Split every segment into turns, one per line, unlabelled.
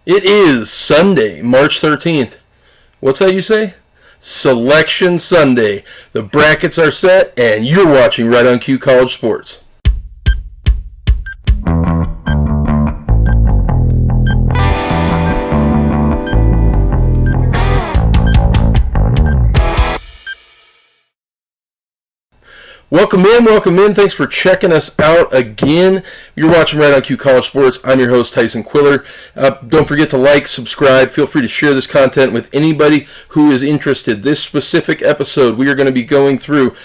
It is Sunday, March 13th. What's that you say? Selection Sunday. The brackets are set, and you're watching Right on Cue College Sports. Welcome in. Thanks for checking us out again. You're watching Right on Cue College Sports. I'm your host, Tyson Quiller. Don't forget to like, subscribe. Feel free to share this content with anybody who is interested. This specific episode, we are going to be going through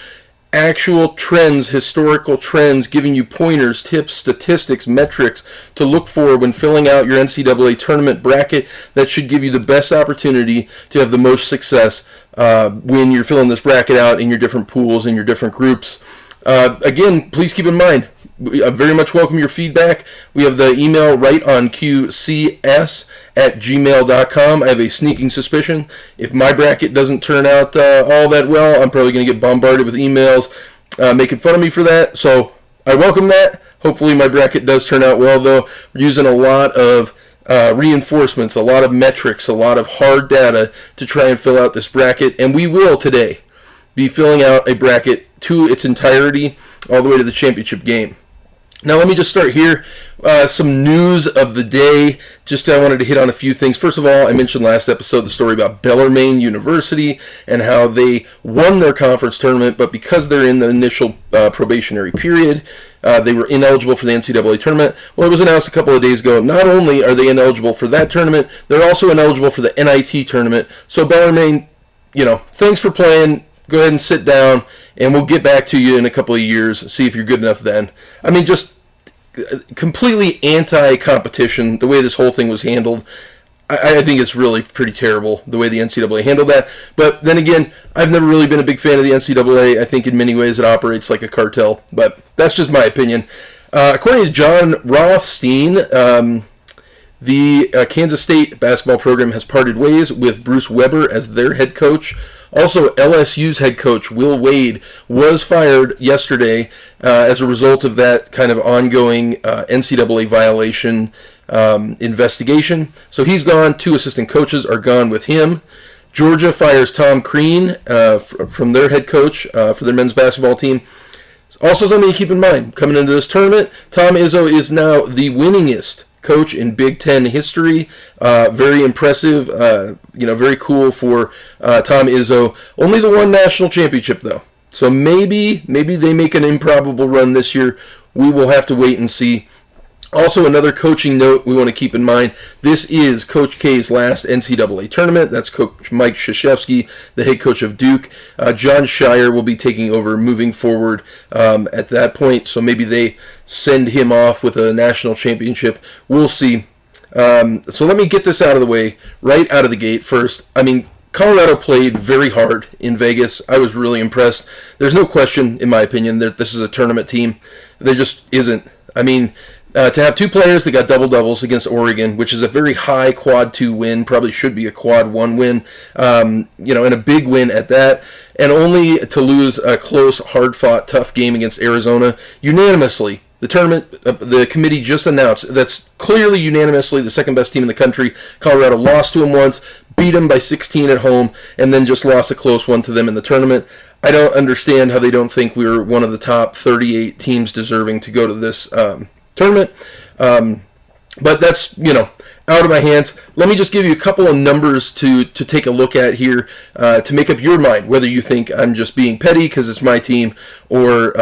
actual trends, historical trends, giving you pointers, tips, statistics, metrics to look for when filling out your NCAA tournament bracket. That should give you the best opportunity to have the most success when you're filling this bracket out in your different pools and your different groups. Again, please keep in mind, I very much welcome your feedback. We have the email rightonqcs@gmail.com. I have a sneaking suspicion if my bracket doesn't turn out all that well, I'm probably going to get bombarded with emails making fun of me for that. So I welcome that. Hopefully my bracket does turn out well, though. We're using a lot of reinforcements, a lot of metrics, a lot of hard data to try and fill out this bracket. And we will today be filling out a bracket to its entirety all the way to the championship game. Now let me just start here. Some news of the day. I wanted to hit on a few things. First of all, I mentioned last episode the story about Bellarmine University and how they won their conference tournament, but because they're in the initial probationary period, they were ineligible for the NCAA tournament. Well, it was announced a couple of days ago, not only are they ineligible for that tournament, they're also ineligible for the NIT tournament. So Bellarmine, thanks for playing. Go ahead and sit down, and we'll get back to you in a couple of years, see if you're good enough then. I mean, just completely anti-competition, the way this whole thing was handled. I think it's really pretty terrible, the way the NCAA handled that. But then again, I've never really been a big fan of the NCAA. I think in many ways it operates like a cartel, but that's just my opinion. According to John Rothstein, the Kansas State basketball program has parted ways with Bruce Weber as their head coach. Also, LSU's head coach, Will Wade, was fired yesterday as a result of that kind of ongoing NCAA violation investigation. So he's gone. 2 assistant coaches are gone with him. Georgia fires Tom Crean from their head coach for their men's basketball team. Also something to keep in mind, coming into this tournament, Tom Izzo is now the winningest coach in Big Ten history. Very impressive, very cool for Tom Izzo. Only the one national championship, though. So maybe they make an improbable run this year. We will have to wait and see. Also, another coaching note we want to keep in mind, this is Coach K's last NCAA tournament. That's Coach Mike Krzyzewski, the head coach of Duke. John Shire will be taking over moving forward at that point, so maybe they send him off with a national championship. We'll see. So let me get this out of the way right out of the gate first. I mean, Colorado played very hard in Vegas. I was really impressed. There's no question, in my opinion, that this is a tournament team. There just isn't. I mean, to have 2 players that got double-doubles against Oregon, which is a very high quad 2 win, probably should be a quad 1 win, and a big win at that, and only to lose a close, hard-fought, tough game against Arizona unanimously. The committee just announced that's clearly unanimously the second-best team in the country. Colorado lost to them once, beat them by 16 at home, and then just lost a close one to them in the tournament. I don't understand how they don't think we were one of the top 38 teams deserving to go to this tournament, but that's out of my hands. Let me just give you a couple of numbers to take a look at here to make up your mind whether you think I'm just being petty because it's my team or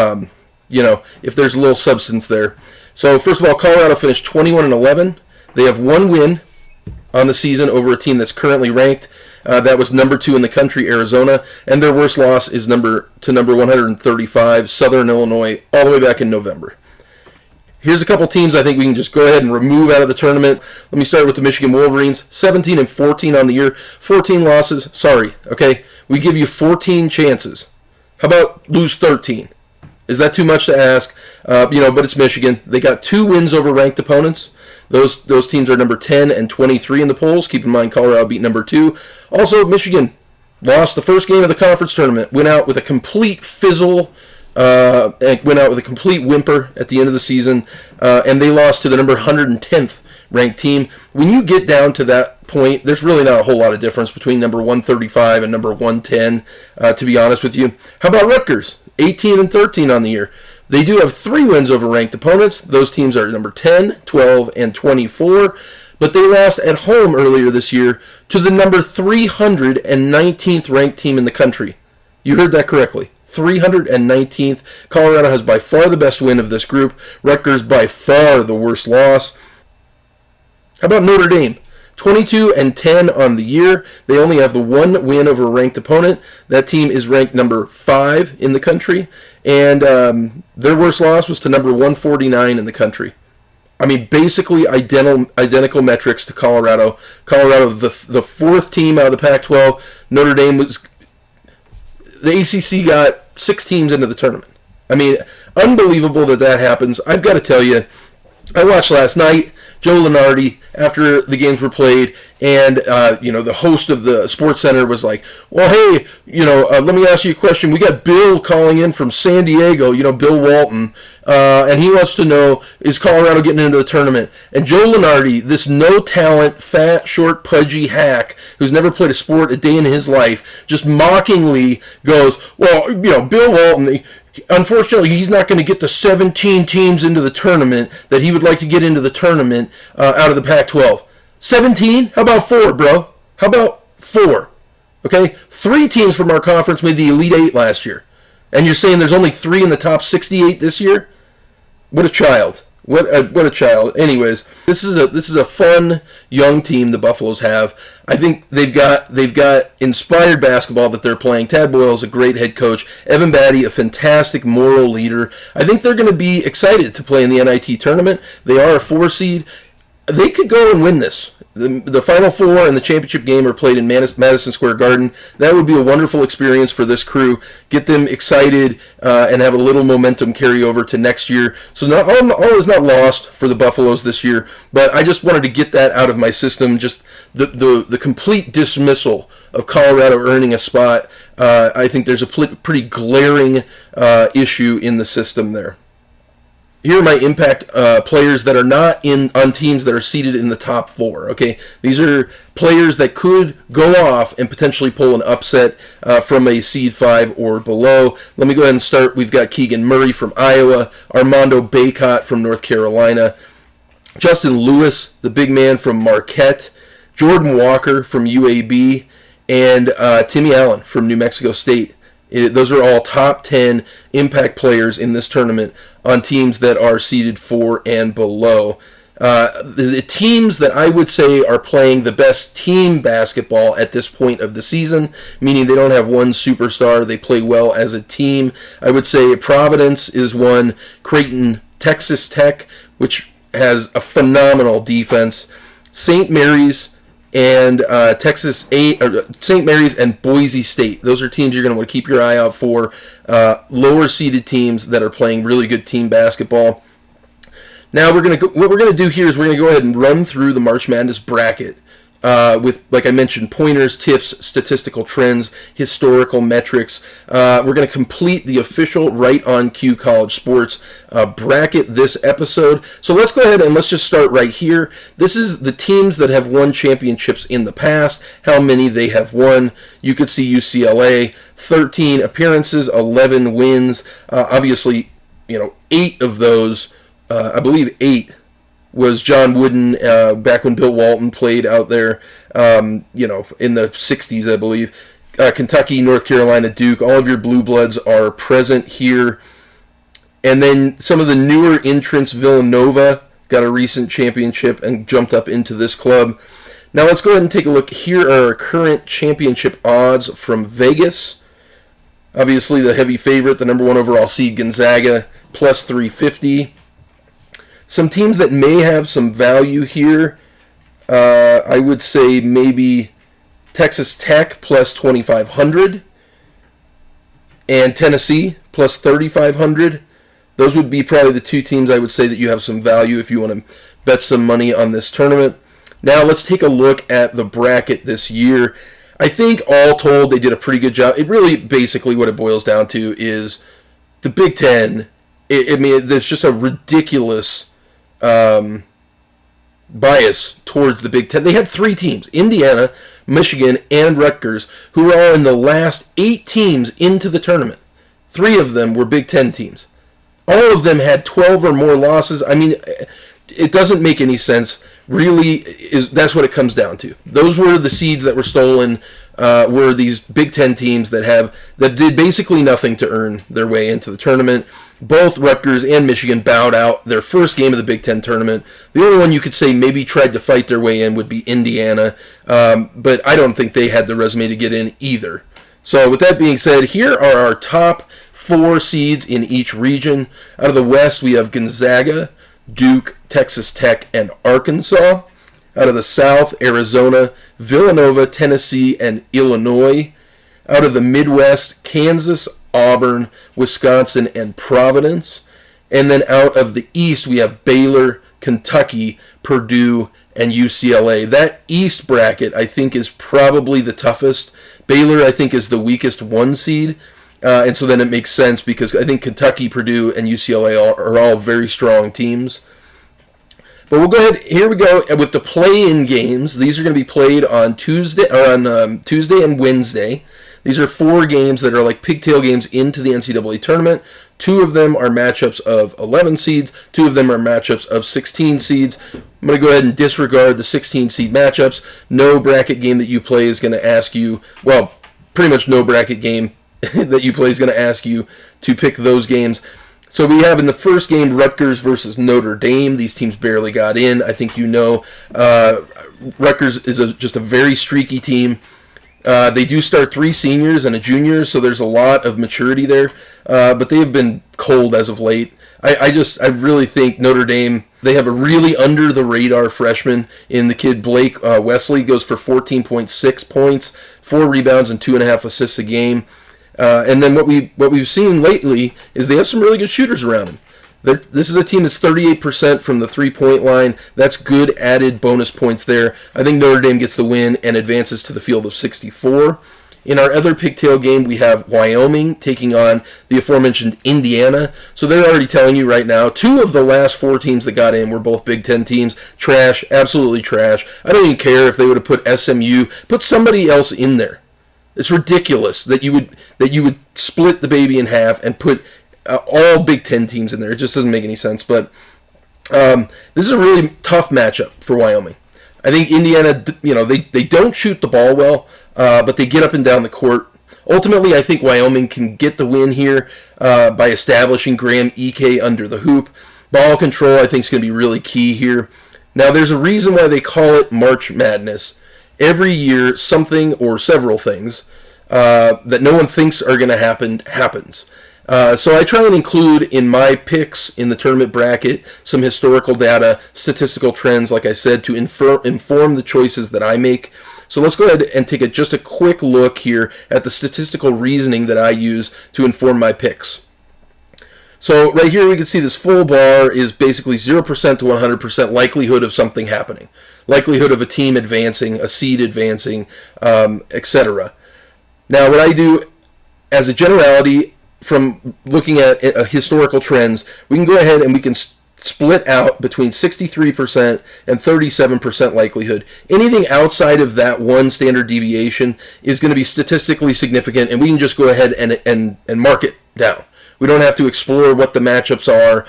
if there's a little substance there. So first of all, Colorado finished 21-11. They have 1 win on the season over a team that's currently ranked. That was number 2 in the country, Arizona, and their worst loss is number 135, Southern Illinois, all the way back in November. Here's a couple teams I think we can just go ahead and remove out of the tournament. Let me start with the Michigan Wolverines. 17-14 on the year. 14 losses. Sorry, okay? We give you 14 chances. How about lose 13? Is that too much to ask? But it's Michigan. They got 2 wins over ranked opponents. Those teams are number 10 and 23 in the polls. Keep in mind Colorado beat number 2. Also, Michigan lost the first game of the conference tournament. Went out with a complete fizzle. Went out with a complete whimper at the end of the season, and they lost to the number 110th ranked team. When you get down to that point, there's really not a whole lot of difference between number 135 and number 110, to be honest with you. How about Rutgers? 18-13 on the year. They do have 3 wins over ranked opponents. Those teams are number 10, 12, and 24. But they lost at home earlier this year to the number 319th ranked team in the country. You heard that correctly. 319th. Colorado has by far the best win of this group. Rutgers by far the worst loss. How about Notre Dame? 22-10 on the year. They only have the 1 win over a ranked opponent. That team is ranked number 5 in the country. And their worst loss was to number 149 in the country. I mean, basically identical metrics to Colorado. Colorado, the 4th team out of the Pac-12. Notre Dame was... The ACC got 6 teams into the tournament. I mean, unbelievable that happens. I've got to tell you, I watched last night, Joe Lunardi, after the games were played, and, the host of the Sports Center was like, well, hey, let me ask you a question. We got Bill calling in from San Diego, Bill Walton, and he wants to know, is Colorado getting into the tournament? And Joe Lunardi, this no-talent, fat, short, pudgy hack who's never played a sport a day in his life, just mockingly goes, well, Bill Walton... Unfortunately, he's not going to get the 17 teams into the tournament that he would like to get into the tournament out of the Pac-12. 17? How about 4, bro? How about 4? Okay? 3 teams from our conference made the Elite 8 last year. And you're saying there's only 3 in the top 68 this year? What a child. What a child. Anyways, this is a fun young team the Buffaloes have. I think they've got inspired basketball that they're playing. Tad Boyle's a great head coach. Evan Batty, a fantastic moral leader. I think they're going to be excited to play in the NIT tournament. They are a 4 seed. They could go and win this. The Final Four and the championship game are played in Madison Square Garden. That would be a wonderful experience for this crew. Get them excited and have a little momentum carry over to next year. So all is not lost for the Buffaloes this year, but I just wanted to get that out of my system. Just the complete dismissal of Colorado earning a spot. I think there's a pretty glaring issue in the system there. Here are my impact players that are not on teams that are seated in the top 4. Okay, these are players that could go off and potentially pull an upset from a seed 5 or below. Let me go ahead and start. We've got Keegan Murray from Iowa, Armando Bacot from North Carolina, Justin Lewis, the big man from Marquette, Jordan Walker from UAB, and Timmy Allen from New Mexico State. Those are all top 10 impact players in this tournament on teams that are seeded 4 and below. The teams that I would say are playing the best team basketball at this point of the season, meaning they don't have one superstar, they play well as a team. I would say Providence is one, Creighton, Texas Tech, which has a phenomenal defense, St. Mary's, and St. Mary's and Boise State. Those are teams you're going to want to keep your eye out for. Lower seeded teams that are playing really good team basketball. Now what we're going to do here is we're going to go ahead and run through the March Madness bracket with, like I mentioned, pointers, tips, statistical trends, historical metrics. We're going to complete the official Right on Cue College Sports bracket this episode. So let's go ahead and let's just start right here. This is the teams that have won championships in the past, how many they have won. You could see UCLA, 13 appearances, 11 wins. Obviously, 8 of those, I believe 8 was John Wooden back when Bill Walton played out there, in the 60s, I believe. Kentucky, North Carolina, Duke, all of your blue bloods are present here. And then some of the newer entrants, Villanova, got a recent championship and jumped up into this club. Now let's go ahead and take a look. Here are our current championship odds from Vegas. Obviously the heavy favorite, the number 1 overall seed, Gonzaga, plus 350. Some teams that may have some value here, I would say maybe Texas Tech plus 2,500 and Tennessee plus 3,500. Those would be probably the 2 teams I would say that you have some value if you want to bet some money on this tournament. Now let's take a look at the bracket this year. I think all told they did a pretty good job. It really basically what it boils down to is the Big Ten. There's just a ridiculous bias towards the Big Ten. They had 3 teams, Indiana, Michigan, and Rutgers, who were all in the last 8 teams into the tournament. 3 of them were Big Ten teams. All of them had 12 or more losses. I mean, it doesn't make any sense. Really, that's what it comes down to. Those were the seeds that were stolen. Were these Big Ten teams that did basically nothing to earn their way into the tournament. Both Rutgers and Michigan bowed out their first game of the Big Ten tournament. The only one you could say maybe tried to fight their way in would be Indiana, but I don't think they had the resume to get in either. So with that being said, here are our top 4 seeds in each region. Out of the West, we have Gonzaga, Duke, Texas Tech, and Arkansas. Out of the South, Arizona, Villanova, Tennessee, and Illinois. Out of the Midwest, Kansas, Auburn, Wisconsin, and Providence. And then out of the East, we have Baylor, Kentucky, Purdue, and UCLA. That East bracket, I think, is probably the toughest. Baylor, I think, is the weakest 1 seed. And so then it makes sense because I think Kentucky, Purdue, and UCLA are all very strong teams. But we'll go ahead. Here we go with the play-in games. These are going to be played on Tuesday and Wednesday. These are 4 games that are like pigtail games into the NCAA tournament. 2 of them are matchups of 11 seeds. 2 of them are matchups of 16 seeds. I'm going to go ahead and disregard the 16 seed matchups. No bracket game that you play is going to ask you, well, pretty much no bracket game that you play is going to ask you to pick those games. So we have in the first game Rutgers versus Notre Dame. These teams barely got in. I think you know Rutgers is just a very streaky team. They do start 3 seniors and a junior, so there's a lot of maturity there. But they have been cold as of late. I really think Notre Dame, they have a really under-the-radar freshman in the kid Blake Wesley. Goes for 14.6 points, 4 rebounds, and 2.5 assists a game. And then what we've seen lately is they have some really good shooters around them. This is a team that's 38% from the 3-point line. That's good added bonus points there. I think Notre Dame gets the win and advances to the field of 64. In our other pigtail game, we have Wyoming taking on the aforementioned Indiana. So they're already telling you right now, 2 of the last 4 teams that got in were both Big Ten teams. Trash, absolutely trash. I don't even care if they would have put SMU, put somebody else in there. It's ridiculous that you would split the baby in half and put all Big Ten teams in there. It just doesn't make any sense. But this is a really tough matchup for Wyoming. I think Indiana, they don't shoot the ball well, but they get up and down the court. Ultimately, I think Wyoming can get the win here by establishing Graham Ike under the hoop. Ball control, I think, is going to be really key here. Now, there's a reason why they call it March Madness. Every year, something or several things that no one thinks are going to happen happens. So I try and include in my picks in the tournament bracket some historical data, statistical trends, like I said, to inform the choices that I make. So let's go ahead and take just a quick look here at the statistical reasoning that I use to inform my picks. So right here we can see this full bar is basically 0% to 100% likelihood of something happening. Likelihood of a team advancing, a seed advancing, etc. Now what I do as a generality from looking at historical trends, we can go ahead and we can split out between 63% and 37% likelihood. Anything outside of that one standard deviation is going to be statistically significant, and we can just go ahead and mark it down. We don't have to explore what the matchups are,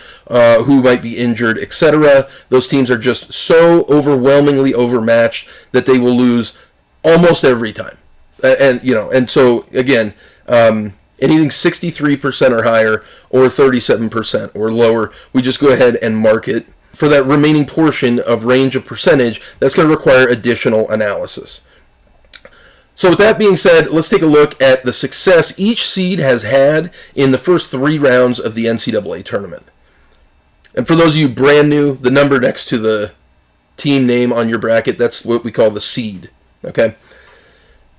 who might be injured, etc. Those teams are just so overwhelmingly overmatched that they will lose almost every time. And so again, anything 63% or higher, or 37% or lower, we just go ahead and mark it. For that remaining portion of range of percentage, that's going to require additional analysis. So with that being said, let's take a look at the success each seed has had in the first 3 rounds of the NCAA tournament. And for those of you brand new, the number next to the team name on your bracket, that's what we call the seed. Okay?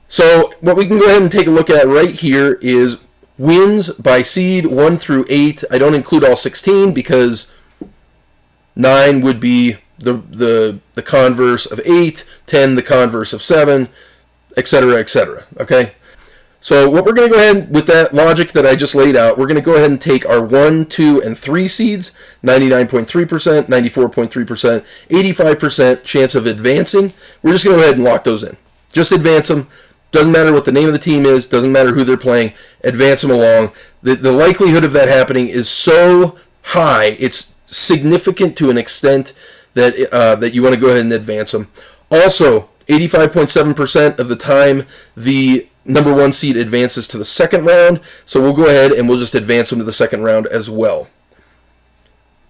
So what we can go ahead and take a look at right here is wins by seed 1 through 8. I don't include all 16 because 9 would be the converse of 8, 10 the converse of 7, etc., etc. Okay? So what we're going to go ahead with that logic that I just laid out, we're going to go ahead and take our 1, 2, and 3 seeds, 99.3%, 94.3%, 85% chance of advancing. We're just going to go ahead and lock those in. Just advance them. Doesn't matter what the name of the team is. Doesn't matter who they're playing. Advance them along. The likelihood of that happening is so high, it's significant to an extent that that you want to go ahead and advance them. Also, 85.7% of the time, the number 1 seed advances to the second round, so we'll go ahead and we'll just advance them to the second round as well.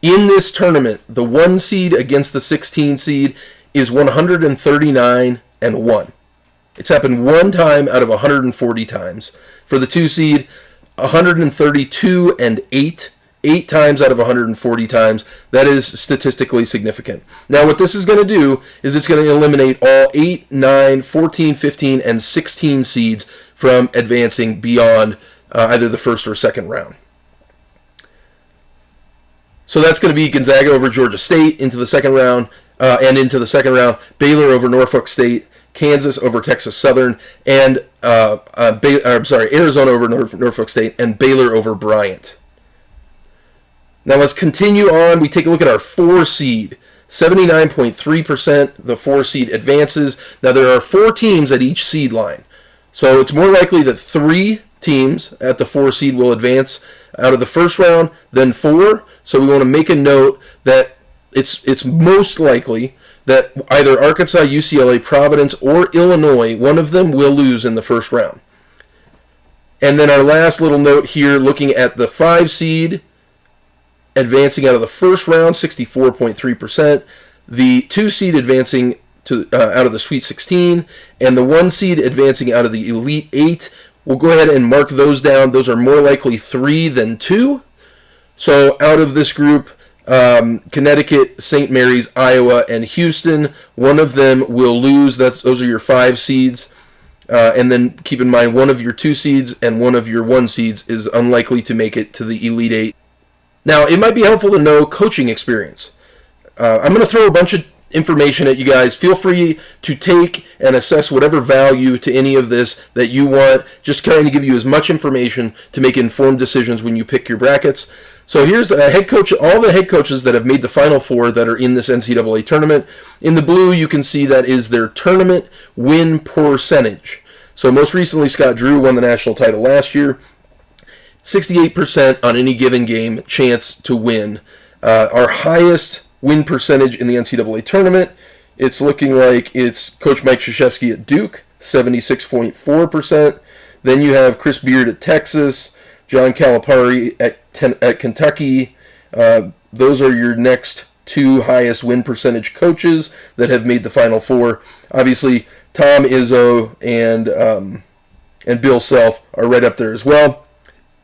In this tournament, the 1 seed against the 16 seed is 139-1. It's happened 1 time out of 140 times. For the 2 seed, 132-8. 8 times out of 140 times. That is statistically significant. Now what this is going to do is it's going to eliminate all 8, 9, 14, 15, and 16 seeds from advancing beyond either the first or second round. So that's going to be Gonzaga over Georgia State into the second round, Baylor over Norfolk State, Kansas over Texas Southern, and Arizona over Norfolk State, and Baylor over Bryant. Now let's continue on. We take a look at our 4 seed. 79.3% the 4 seed advances. Now there are 4 teams at each seed line. So it's more likely that 3 teams at the 4 seed will advance out of the first round than 4. So we want to make a note that it's most likely that either Arkansas, UCLA, Providence, or Illinois, one of them will lose in the first round. And then our last little note here, looking at the 5 seed, advancing out of the first round, 64.3%. The 2 seed advancing to out of the Sweet 16, and the 1 seed advancing out of the Elite 8. We'll go ahead and mark those down. Those are more likely 3 than 2. So out of this group, Connecticut, St. Mary's, Iowa, and Houston, one of them will lose. Those are your 5 seeds. And then keep in mind, one of your 2 seeds and one of your 1 seeds is unlikely to make it to the Elite 8. Now, it might be helpful to know coaching experience. I'm going to throw a bunch of information at you guys. Feel free to take and assess whatever value to any of this that you want. Just trying to give you as much information to make informed decisions when you pick your brackets. So here's a head coach, all the head coaches that have made the Final Four that are in this NCAA tournament. In the blue, you can see that is their tournament win percentage. So most recently, Scott Drew won the national title last year. 68% on any given game chance to win. Our highest win percentage in the NCAA tournament, it's looking like it's Coach Mike Krzyzewski at Duke, 76.4%. Then you have Chris Beard at Texas, John Calipari at Kentucky. Those are your next 2 highest win percentage coaches that have made the Final Four. Obviously, Tom Izzo and Bill Self are right up there as well.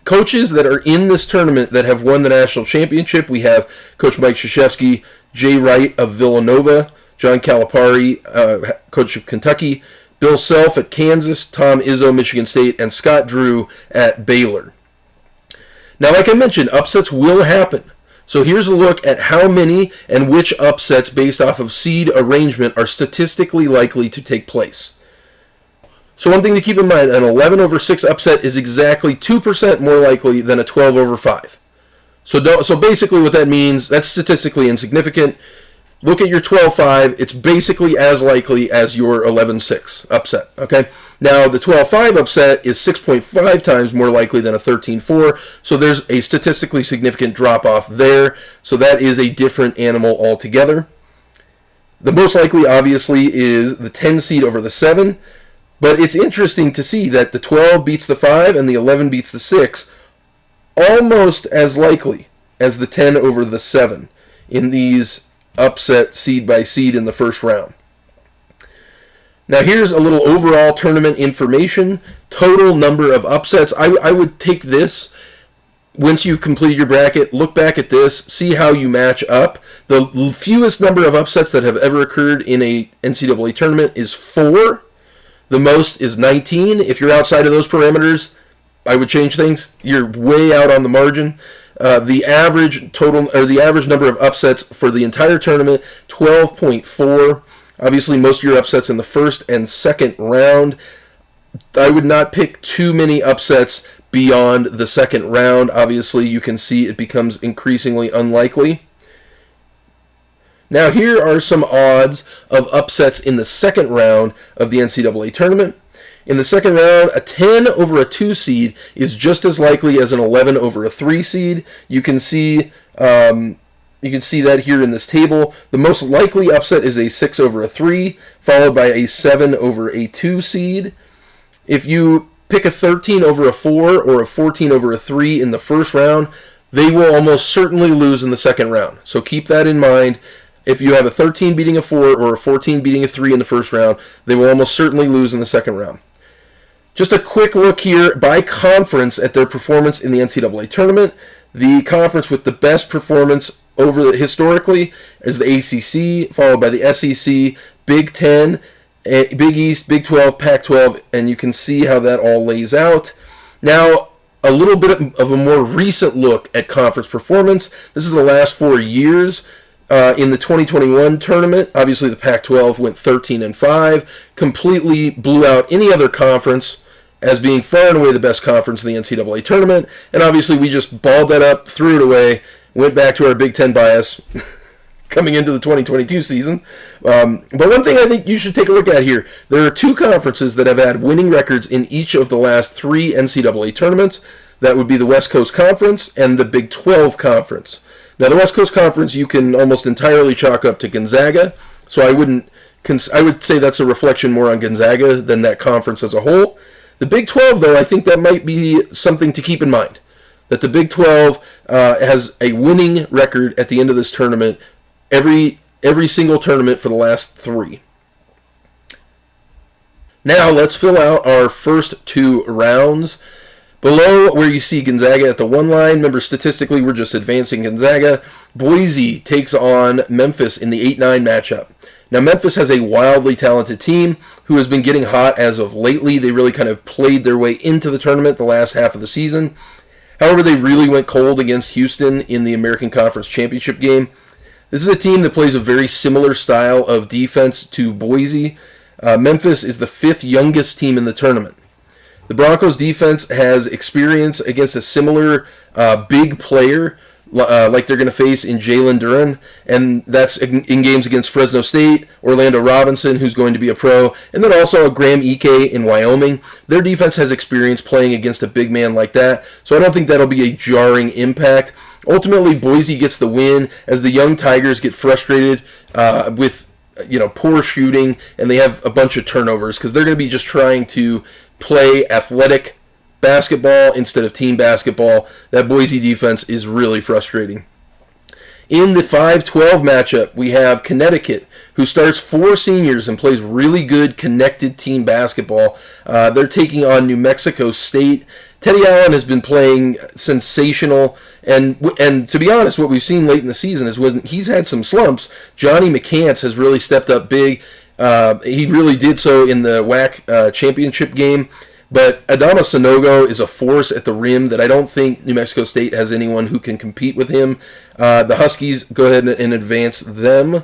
Coaches that are in this tournament that have won the national championship, we have Coach Mike Krzyzewski, Jay Wright of Villanova, John Calipari, coach of Kentucky, Bill Self at Kansas, Tom Izzo, Michigan State, and Scott Drew at Baylor. Now, like I mentioned, upsets will happen. So here's a look at how many and which upsets based off of seed arrangement are statistically likely to take place. So one thing to keep in mind, an 11/6 upset is exactly 2% more likely than a 12/5. So basically what that means, that's statistically insignificant. Look at your 12/5, it's basically as likely as your 11/6 upset, okay? Now, the 12/5 upset is 6.5 times more likely than a 13/4, so there's a statistically significant drop-off there, so that is a different animal altogether. The most likely, obviously, is the 10 seed over the 7, but it's interesting to see that the 12 beats the 5 and the 11 beats the 6, almost as likely as the 10 over the 7 in these upset seed by seed in the first round. Now here's a little overall tournament information. Total number of upsets. I would take this, once you've completed your bracket, look back at this, see how you match up. The fewest number of upsets that have ever occurred in a NCAA tournament is 4. The most is 19. If you're outside of those parameters, I would change things. You're way out on the margin. The average total, or the average number of upsets for the entire tournament, 12.4. Obviously, most of your upsets in the first and second round. I would not pick too many upsets beyond the second round. Obviously, you can see it becomes increasingly unlikely. Now, here are some odds of upsets in the second round of the NCAA tournament. In the second round, a 10 over a 2 seed is just as likely as an 11 over a 3 seed. You can see that here in this table. The most likely upset is a 6 over a 3, followed by a 7 over a 2 seed. If you pick a 13 over a 4 or a 14 over a 3 in the first round, they will almost certainly lose in the second round. So keep that in mind. If you have a 13 beating a 4 or a 14 beating a 3 in the first round, they will almost certainly lose in the second round. Just a quick look here by conference at their performance in the NCAA tournament. The conference with the best performance historically is the ACC, followed by the SEC, Big 10, Big East, Big 12, Pac-12, and you can see how that all lays out. Now, a little bit of a more recent look at conference performance. This is the last 4 years. In the 2021 tournament, obviously the Pac-12 went 13-5, completely blew out any other conference as being far and away the best conference in the NCAA tournament, and obviously we just balled that up, threw it away, went back to our Big Ten bias coming into the 2022 season. But one thing I think you should take a look at here, there are 2 conferences that have had winning records in each of the last 3 NCAA tournaments. That would be the West Coast Conference and the Big 12 Conference. Now, the West Coast Conference you can almost entirely chalk up to Gonzaga, so I would say that's a reflection more on Gonzaga than that conference as a whole. The Big 12, though, I think that might be something to keep in mind, that the Big 12 has a winning record at the end of this tournament every single tournament for the last 3. Now, let's fill out our first 2 rounds. Below where you see Gonzaga at the 1 line, remember statistically we're just advancing Gonzaga. Boise takes on Memphis in the 8-9 matchup. Now Memphis has a wildly talented team who has been getting hot as of lately. They really kind of played their way into the tournament the last half of the season. However, they really went cold against Houston in the American Conference Championship game. This is a team that plays a very similar style of defense to Boise. Memphis is the 5th youngest team in the tournament. The Broncos defense has experience against a similar big player like they're going to face in Jalen Duren, and that's in games against Fresno State, Orlando Robinson, who's going to be a pro, and then also Graham Ike in Wyoming. Their defense has experience playing against a big man like that, so I don't think that'll be a jarring impact. Ultimately, Boise gets the win as the young Tigers get frustrated with poor shooting, and they have a bunch of turnovers because they're going to be just trying to play athletic basketball instead of team basketball. That Boise defense is really frustrating. In the 5-12 matchup, we have Connecticut, who starts 4 seniors and plays really good connected team basketball. They're taking on New Mexico State. Teddy Allen has been playing sensational, and to be honest, what we've seen late in the season is when he's had some slumps, Johnny McCants has really stepped up big. He really did so in the WAC championship game. But Adama Sanogo is a force at the rim that I don't think New Mexico State has anyone who can compete with him. The Huskies go ahead and advance them.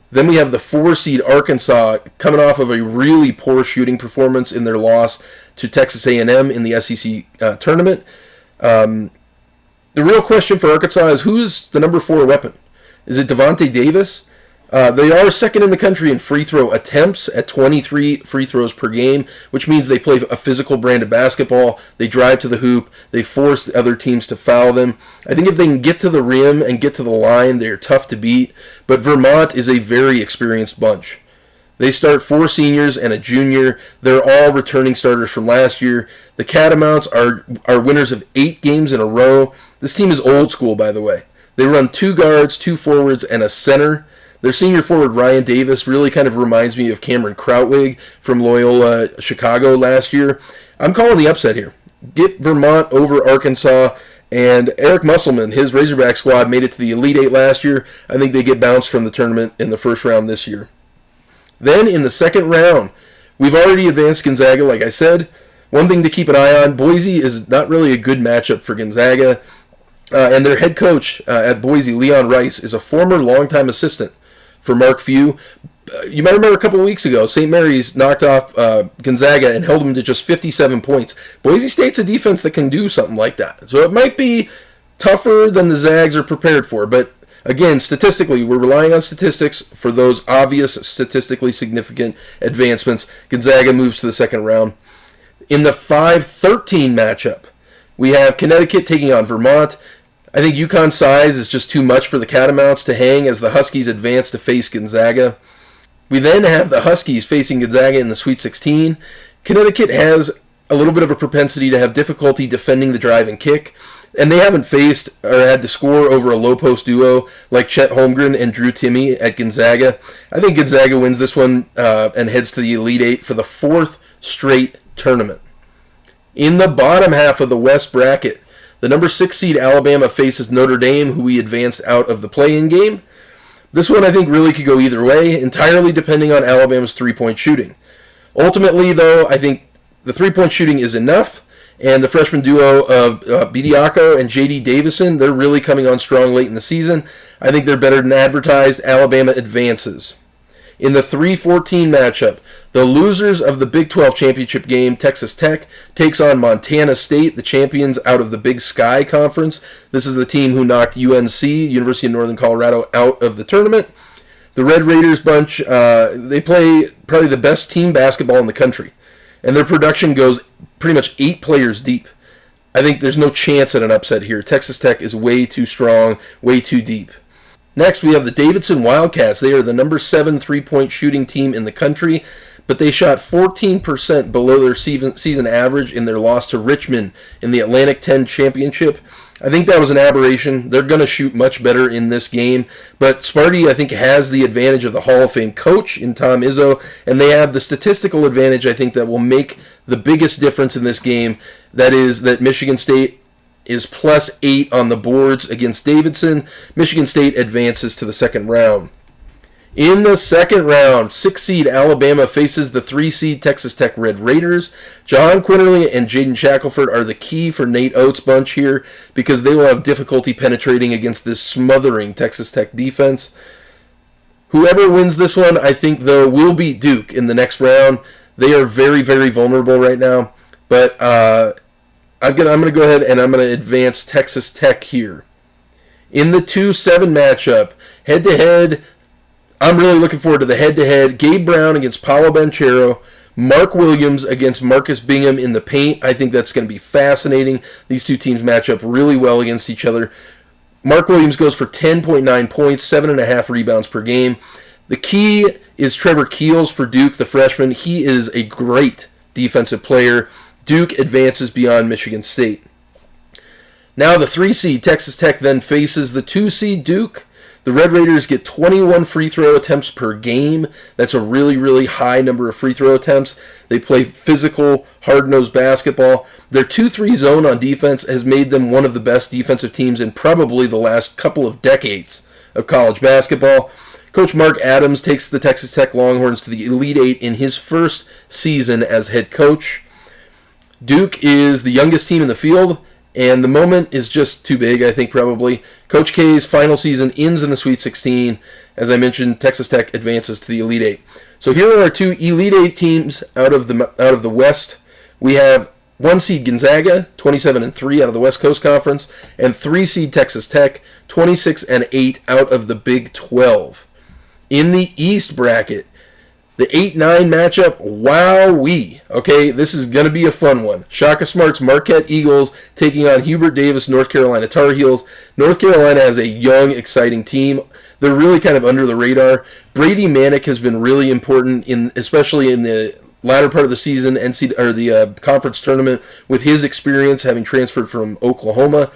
Then we have the 4-seed Arkansas coming off of a really poor shooting performance in their loss to Texas A&M in the SEC tournament. The real question for Arkansas is who's the number 4 weapon? Is it Devontae Davis? They are second in the country in free throw attempts at 23 free throws per game, which means they play a physical brand of basketball. They drive to the hoop. They force the other teams to foul them. I think if they can get to the rim and get to the line, they're tough to beat. But Vermont is a very experienced bunch. They start 4 seniors and a junior. They're all returning starters from last year. The Catamounts are winners of 8 games in a row. This team is old school, by the way. They run 2 guards, 2 forwards, and a center. Their senior forward, Ryan Davis, really kind of reminds me of Cameron Krautwig from Loyola Chicago last year. I'm calling the upset here. Get Vermont over Arkansas, and Eric Musselman, his Razorback squad, made it to the Elite 8 last year. I think they get bounced from the tournament in the first round this year. Then in the second round, we've already advanced Gonzaga, like I said. One thing to keep an eye on, Boise is not really a good matchup for Gonzaga. And their head coach at Boise, Leon Rice, is a former longtime assistant for Mark Few. You might remember a couple of weeks ago, St. Mary's knocked off Gonzaga and held them to just 57 points. Boise State's a defense that can do something like that. So it might be tougher than the Zags are prepared for. But again, statistically, we're relying on statistics for those obvious statistically significant advancements. Gonzaga moves to the second round. In the 5-13 matchup, we have Connecticut taking on Vermont. I think UConn's size is just too much for the Catamounts to hang as the Huskies advance to face Gonzaga. We then have the Huskies facing Gonzaga in the Sweet 16. Connecticut has a little bit of a propensity to have difficulty defending the drive and kick, and they haven't faced or had to score over a low-post duo like Chet Holmgren and Drew Timme at Gonzaga. I think Gonzaga wins this one and heads to the Elite Eight for the fourth straight tournament. In the bottom half of the West bracket, the number 6 seed Alabama faces Notre Dame, who we advanced out of the play-in game. This one I think really could go either way, entirely depending on Alabama's three-point shooting. Ultimately, though, I think the three-point shooting is enough, and the freshman duo of Bediako and J.D. Davison, they're really coming on strong late in the season. I think they're better than advertised. Alabama advances. In the 3-14 matchup, the losers of the Big 12 championship game, Texas Tech, takes on Montana State, the champions out of the Big Sky Conference. This is the team who knocked UNC, University of Northern Colorado, out of the tournament. The Red Raiders bunch, they play probably the best team basketball in the country, and their production goes pretty much 8 players deep. I think there's no chance at an upset here. Texas Tech is way too strong, way too deep. Next, we have the Davidson Wildcats. They are the number 7 three-point shooting team in the country, but they shot 14% below their season average in their loss to Richmond in the Atlantic 10 Championship. I think that was an aberration. They're going to shoot much better in this game, but Sparty, I think, has the advantage of the Hall of Fame coach in Tom Izzo, and they have the statistical advantage, I think, that will make the biggest difference in this game. That is that Michigan State is +8 on the boards against Davidson. Michigan State advances to the second round. In the second round, 6 seed Alabama faces the 3 seed Texas Tech Red Raiders. John Quinterly and Jaden Shackelford are the key for Nate Oates' bunch here because they will have difficulty penetrating against this smothering Texas Tech defense. Whoever wins this one, I think, though, will beat Duke in the next round. They are very, very vulnerable right now. But I'm going to go ahead and I'm going to advance Texas Tech here. In the 2-7 matchup, head-to-head, I'm really looking forward to the head-to-head. Gabe Brown against Paolo Banchero. Mark Williams against Marcus Bingham in the paint. I think that's going to be fascinating. These two teams match up really well against each other. Mark Williams goes for 10.9 points, 7.5 rebounds per game. The key is Trevor Keels for Duke, the freshman. He is a great defensive player. Duke advances beyond Michigan State. Now the 3 seed Texas Tech then faces the 2 seed Duke. The Red Raiders get 21 free throw attempts per game. That's a really, really high number of free throw attempts. They play physical, hard-nosed basketball. Their 2-3 zone on defense has made them one of the best defensive teams in probably the last couple of decades of college basketball. Coach Mark Adams takes the Texas Tech Longhorns to the Elite Eight in his first season as head coach. Duke is the youngest team in the field, and the moment is just too big, I think, probably. Coach K's final season ends in the Sweet 16. As I mentioned, Texas Tech advances to the Elite Eight. So here are our 2 Elite Eight teams out of the West. We have 1 seed Gonzaga, 27-3 out of the West Coast Conference, and 3 seed Texas Tech, 26-8 out of the Big 12. In the East bracket, the 8-9 matchup, wowee. Okay, this is going to be a fun one. Shaka Smart's Marquette Eagles taking on Hubert Davis, North Carolina Tar Heels. North Carolina has a young, exciting team. They're really kind of under the radar. Brady Manick has been really important, especially in the latter part of the season, the conference tournament, with his experience having transferred from Oklahoma.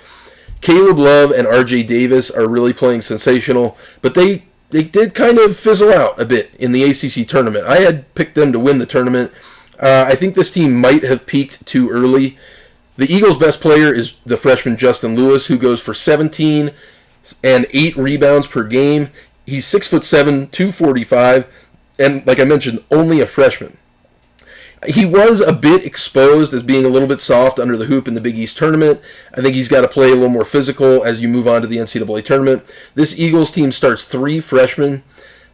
Caleb Love and R.J. Davis are really playing sensational, but they did kind of fizzle out a bit in the ACC tournament. I had picked them to win the tournament. I think this team might have peaked too early. The Eagles' best player is the freshman Justin Lewis, who goes for 17 and 8 rebounds per game. He's 6'7", 245, and like I mentioned, only a freshman. He was a bit exposed as being a little bit soft under the hoop in the Big East tournament. I think he's got to play a little more physical as you move on to the NCAA tournament. This Eagles team starts 3 freshmen,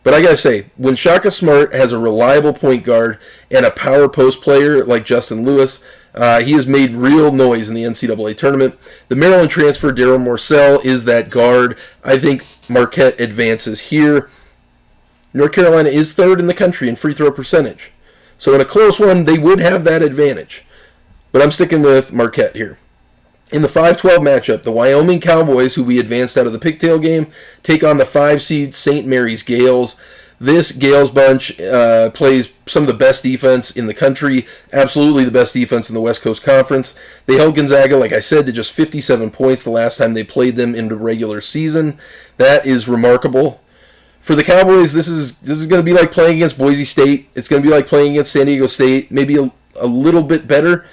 But I got to say, when Shaka Smart has a reliable point guard and a power post player like Justin Lewis, he has made real noise in the NCAA tournament. The Maryland transfer, Darryl Morsell, is that guard. I think Marquette advances here. North Carolina is third in the country in free throw percentage. So in a close one, they would have that advantage. But I'm sticking with Marquette here. In the 5-12 matchup, the Wyoming Cowboys, who we advanced out of the pigtail game, take on the 5-seed St. Mary's Gales. This Gales bunch plays some of the best defense in the country, absolutely the best defense in the West Coast Conference. They held Gonzaga, like I said, to just 57 points the last time they played them in the regular season. That is remarkable. For the Cowboys, this is going to be like playing against Boise State. It's going to be like playing against San Diego State, maybe a little bit better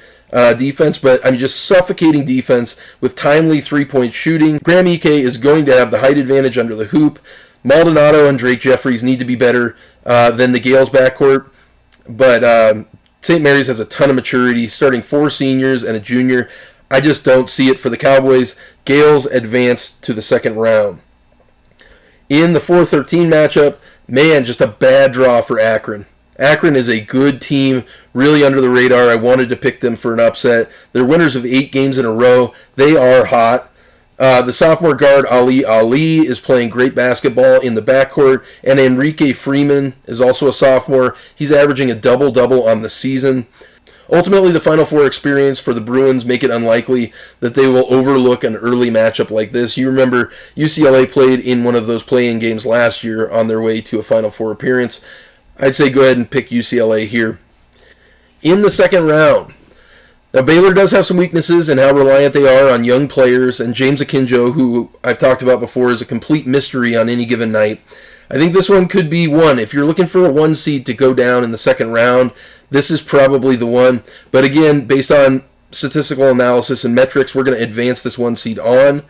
defense, but just suffocating defense with timely three-point shooting. Graham Ike is going to have the height advantage under the hoop. Maldonado and Drake Jeffries need to be better than the Gales backcourt, but St. Mary's has a ton of maturity, starting 4 seniors and a junior. I just don't see it for the Cowboys. Gales advanced to the second round. In the 4-13 matchup, man, just a bad draw for Akron. Akron is a good team, really under the radar. I wanted to pick them for an upset. They're winners of 8 games in a row. They are hot. The sophomore guard Ali is playing great basketball in the backcourt, and Enrique Freeman is also a sophomore. He's averaging a double-double on the season. Ultimately, the Final Four experience for the Bruins make it unlikely that they will overlook an early matchup like this. You remember UCLA played in one of those play-in games last year on their way to a Final Four appearance. I'd say go ahead and pick UCLA here. In the second round, now Baylor does have some weaknesses in how reliant they are on young players, and James Akinjo, who I've talked about before, is a complete mystery on any given night. I think this one could be one. If you're looking for a 1 seed to go down in the second round, this is probably the one. But again, based on statistical analysis and metrics, we're going to advance this 1 seed on.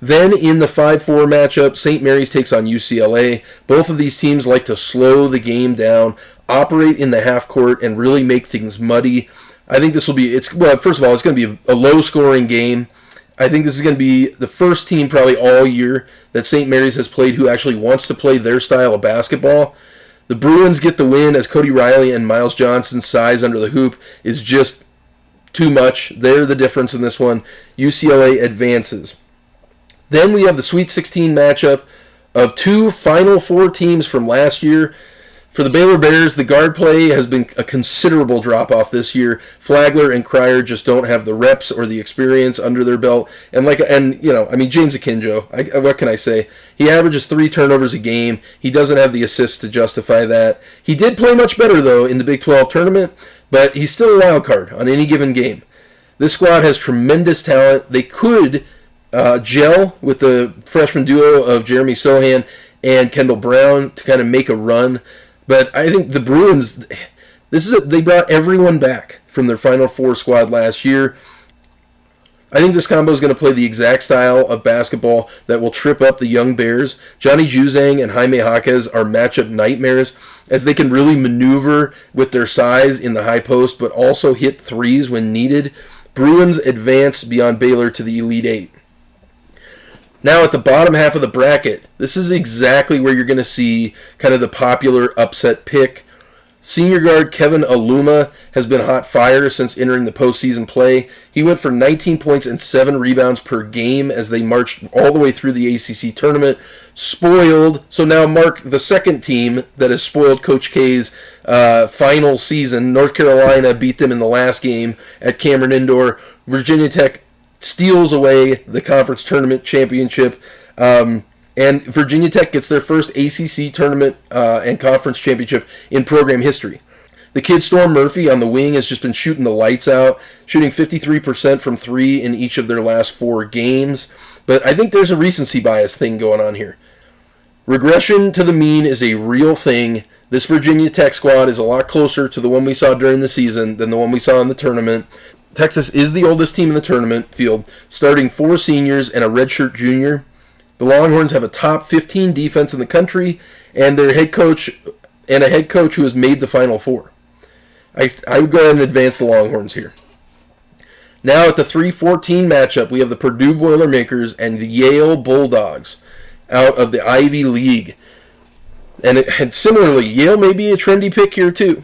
Then in the 5-4 matchup, St. Mary's takes on UCLA. Both of these teams like to slow the game down, operate in the half court, and really make things muddy. I think this will be, first of all, it's going to be a low-scoring game. I think this is going to be the first team probably all year that St. Mary's has played who actually wants to play their style of basketball. The Bruins get the win as Cody Riley and Miles Johnson's size under the hoop is just too much. They're the difference in this one. UCLA advances. Then we have the Sweet 16 matchup of 2 Final Four teams from last year. For the Baylor Bears, the guard play has been a considerable drop-off this year. Flagler and Cryer just don't have the reps or the experience under their belt. And James Akinjo, what can I say? He averages 3 turnovers a game. He doesn't have the assists to justify that. He did play much better, though, in the Big 12 tournament, but he's still a wild card on any given game. This squad has tremendous talent. They could gel with the freshman duo of Jeremy Sohan and Kendall Brown to kind of make a run. But I think the Bruins, they brought everyone back from their Final Four squad last year. I think this combo is going to play the exact style of basketball that will trip up the young Bears. Johnny Juzang and Jaime Hawkeyes are matchup nightmares as they can really maneuver with their size in the high post, but also hit threes when needed. Bruins advance beyond Baylor to the Elite Eight. Now at the bottom half of the bracket, this is exactly where you're going to see kind of the popular upset pick. Senior guard Kevin Aluma has been hot fire since entering the postseason play. He went for 19 points and 7 rebounds per game as they marched all the way through the ACC tournament. Spoiled, so now mark the second team that has spoiled Coach K's final season. North Carolina beat them in the last game at Cameron Indoor. Virginia Tech steals away the conference tournament championship, and Virginia Tech gets their first ACC tournament and conference championship in program history. The kid Storm Murphy on the wing has just been shooting the lights out, shooting 53% from 3 in each of their last 4 games. But I think there's a recency bias thing going on here. Regression to the mean is a real thing. This Virginia Tech squad is a lot closer to the one we saw during the season than the one we saw in the tournament. Texas is the oldest team in the tournament field, starting 4 seniors and a redshirt junior. The Longhorns have a top 15 defense in the country, and their head coach who has made the Final Four. I would go ahead and advance the Longhorns here. Now at the 3-14 matchup, we have the Purdue Boilermakers and the Yale Bulldogs out of the Ivy League. And similarly, Yale may be a trendy pick here too.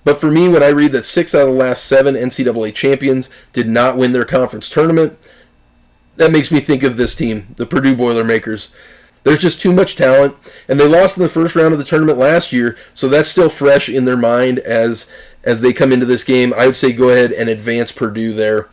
But for me, when I read that 6 out of the last 7 NCAA champions did not win their conference tournament, that makes me think of this team, the Purdue Boilermakers. There's just too much talent, and they lost in the first round of the tournament last year, so that's still fresh in their mind as they come into this game. I would say go ahead and advance Purdue there.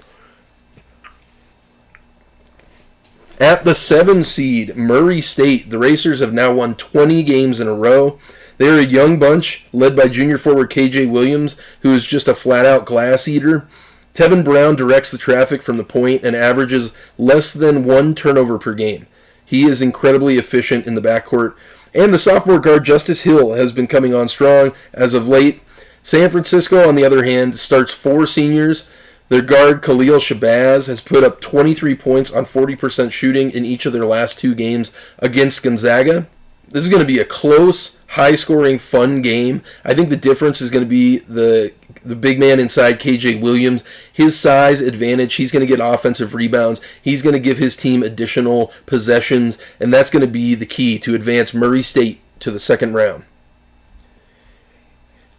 At the 7 seed, Murray State, the Racers have now won 20 games in a row. They're a young bunch, led by junior forward KJ Williams, who is just a flat-out glass eater. Tevin Brown directs the traffic from the point and averages less than 1 turnover per game. He is incredibly efficient in the backcourt. And the sophomore guard Justice Hill has been coming on strong as of late. San Francisco, on the other hand, starts 4 seniors. Their guard Khalil Shabazz has put up 23 points on 40% shooting in each of their last 2 games against Gonzaga. This is going to be a close, high-scoring, fun game. I think the difference is going to be the big man inside, KJ Williams. His size advantage, he's going to get offensive rebounds. He's going to give his team additional possessions, and that's going to be the key to advance Murray State to the second round.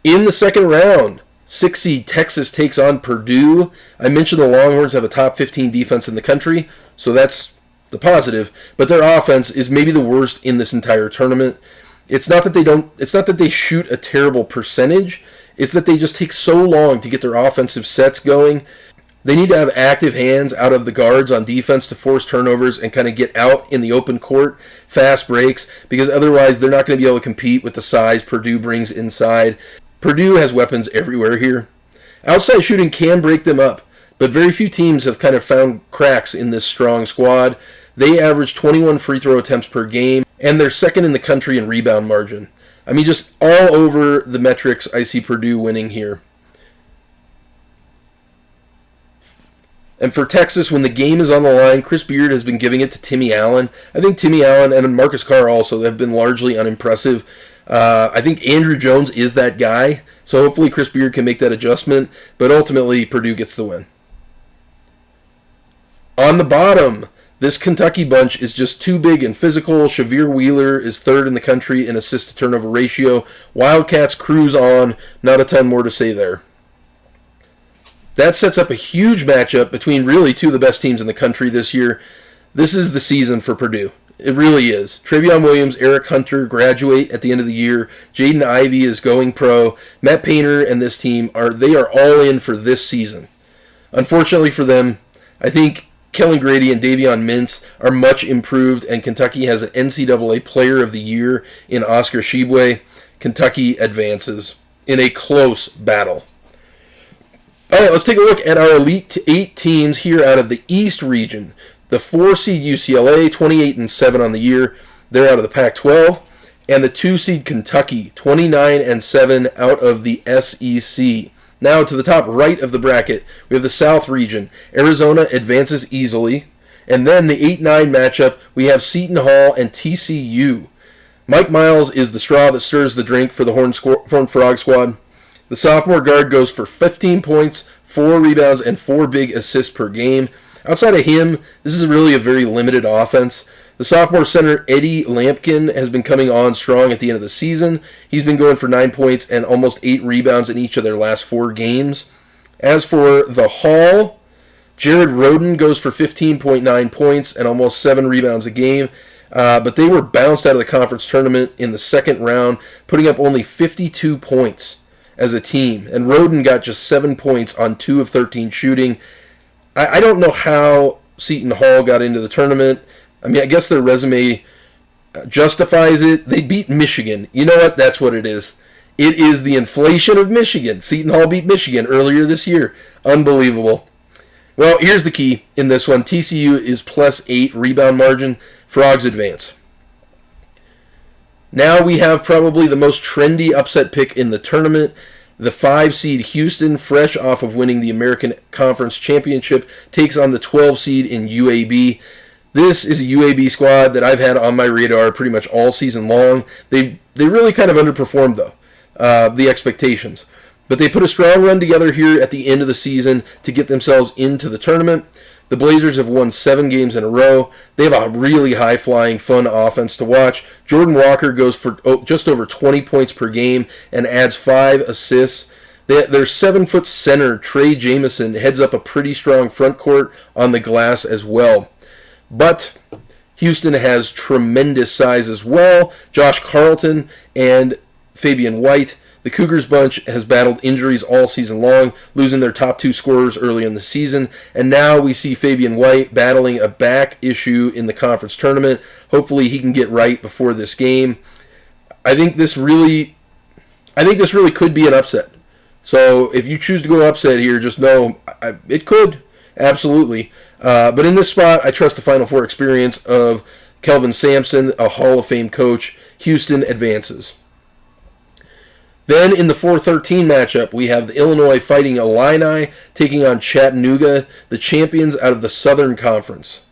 In the second round, 6 seed Texas takes on Purdue. I mentioned the Longhorns have a top 15 defense in the country, so that's the positive, but their offense is maybe the worst in this entire tournament. It's not that they shoot a terrible percentage, it's that they just take so long to get their offensive sets going. They need to have active hands out of the guards on defense to force turnovers and kind of get out in the open court, fast breaks, because otherwise they're not going to be able to compete with the size Purdue brings inside. Purdue has weapons everywhere here. Outside shooting can break them up, but very few teams have kind of found cracks in this strong squad. They average 21 free throw attempts per game, and they're second in the country in rebound margin. I mean, just all over the metrics, I see Purdue winning here. And for Texas, when the game is on the line, Chris Beard has been giving it to Timmy Allen. I think Timmy Allen and Marcus Carr also have been largely unimpressive. I think Andrew Jones is that guy, so hopefully Chris Beard can make that adjustment, but ultimately Purdue gets the win. On the bottom, this Kentucky bunch is just too big and physical. Shavir Wheeler is third in the country in assist-to-turnover ratio. Wildcats cruise on. Not a ton more to say there. That sets up a huge matchup between really 2 of the best teams in the country this year. This is the season for Purdue. It really is. Travion Williams, Eric Hunter graduate at the end of the year. Jaden Ivey is going pro. Matt Painter and this team are all in for this season. Unfortunately for them, I think Kellen Grady and Davion Mintz are much improved, and Kentucky has an NCAA Player of the Year in Oscar Tshiebwe. Kentucky advances in a close battle. All right, let's take a look at our Elite 8 teams here out of the East region. The 4 seed UCLA, 28-7 on the year. They're out of the Pac-12. And the 2 seed Kentucky, 29-7 out of the SEC. Now to the top right of the bracket, we have the South region. Arizona advances easily. And then the 8-9 matchup, we have Seton Hall and TCU. Mike Miles is the straw that stirs the drink for the Horned Frog squad. The sophomore guard goes for 15 points, 4 rebounds, and 4 big assists per game. Outside of him, this is really a very limited offense. The sophomore center, Eddie Lampkin, has been coming on strong at the end of the season. He's been going for 9 points and almost 8 rebounds in each of their last 4 games. As for the Hall, Jared Roden goes for 15.9 points and almost 7 rebounds a game. But they were bounced out of the conference tournament in the second round, putting up only 52 points as a team. And Roden got just 7 points on 2 of 13 shooting. I don't know how Seton Hall got into the tournament. I mean, I guess their resume justifies it. They beat Michigan. You know what? That's what it is. It is the inflation of Michigan. Seton Hall beat Michigan earlier this year. Unbelievable. Well, here's the key in this one. TCU is +8 rebound margin. Frogs advance. Now we have probably the most trendy upset pick in the tournament. The 5 seed Houston, fresh off of winning the American Conference Championship, takes on the 12 seed in UAB. This is a UAB squad that I've had on my radar pretty much all season long. They really kind of underperformed, though, the expectations. But they put a strong run together here at the end of the season to get themselves into the tournament. The Blazers have won 7 games in a row. They have a really high-flying, fun offense to watch. Jordan Walker goes for just over 20 points per game and adds 5 assists. Their 7-foot center, Trey Jamison, heads up a pretty strong front court on the glass as well. But Houston has tremendous size as well. Josh Carlton and Fabian White. The Cougars bunch has battled injuries all season long, losing their top 2 scorers early in the season, and now we see Fabian White battling a back issue in the conference tournament. Hopefully he can get right before this game. I think this really could be an upset. So if you choose to go upset here, just know it could, absolutely. But in this spot, I trust the Final Four experience of Kelvin Sampson, a Hall of Fame coach. Houston advances. Then in the 4-13 matchup, we have the Illinois Fighting Illini taking on Chattanooga, the champions out of the Southern Conference.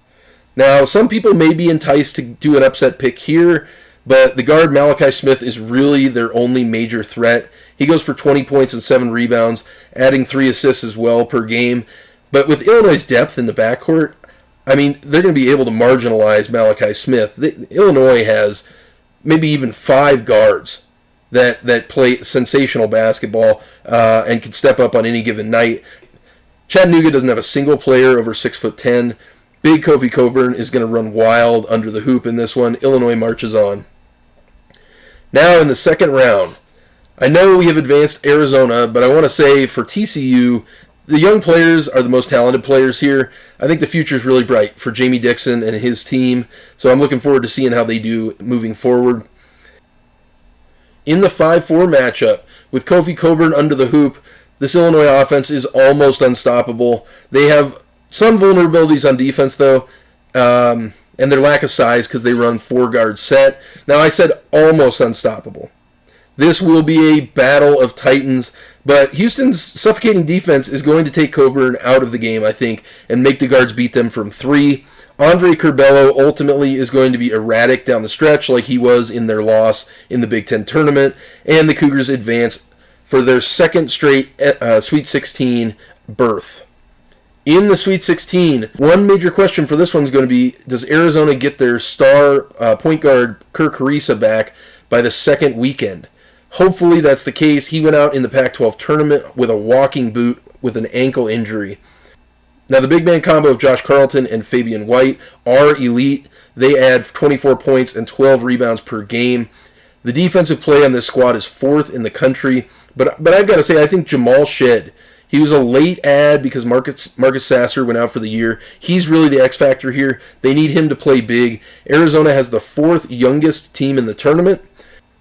Now, some people may be enticed to do an upset pick here, but the guard Malachi Smith is really their only major threat. He goes for 20 points and 7 rebounds, adding 3 assists as well per game. But with Illinois' depth in the backcourt, I mean, they're going to be able to marginalize Malachi Smith. Illinois has maybe even 5 guards that play sensational basketball and can step up on any given night. Chattanooga doesn't have a single player over 6'10". Big Kofi Coburn is going to run wild under the hoop in this one. Illinois marches on. Now in the second round, I know we have advanced Arizona, but I want to say for TCU, the young players are the most talented players here. I think the future is really bright for Jamie Dixon and his team, so I'm looking forward to seeing how they do moving forward. In the 5-4 matchup, with Kofi Coburn under the hoop, this Illinois offense is almost unstoppable. They have some vulnerabilities on defense, though, and their lack of size because they run 4-guard set. Now, I said almost unstoppable. This will be a battle of titans, but Houston's suffocating defense is going to take Coburn out of the game, I think, and make the guards beat them from 3. Andre Curbelo ultimately is going to be erratic down the stretch like he was in their loss in the Big Ten tournament, and the Cougars advance for their second straight Sweet 16 berth. In the Sweet 16, one major question for this one is going to be, does Arizona get their star point guard Kerr Kriisa back by the second weekend? Hopefully that's the case. He went out in the Pac-12 tournament with a walking boot with an ankle injury. Now, the big man combo of Josh Carlton and Fabian White are elite. They add 24 points and 12 rebounds per game. The defensive play on this squad is 4th in the country. But I've got to say, I think Jamal Shedd, he was a late add because Marcus Sasser went out for the year. He's really the X factor here. They need him to play big. Arizona has the 4th youngest team in the tournament.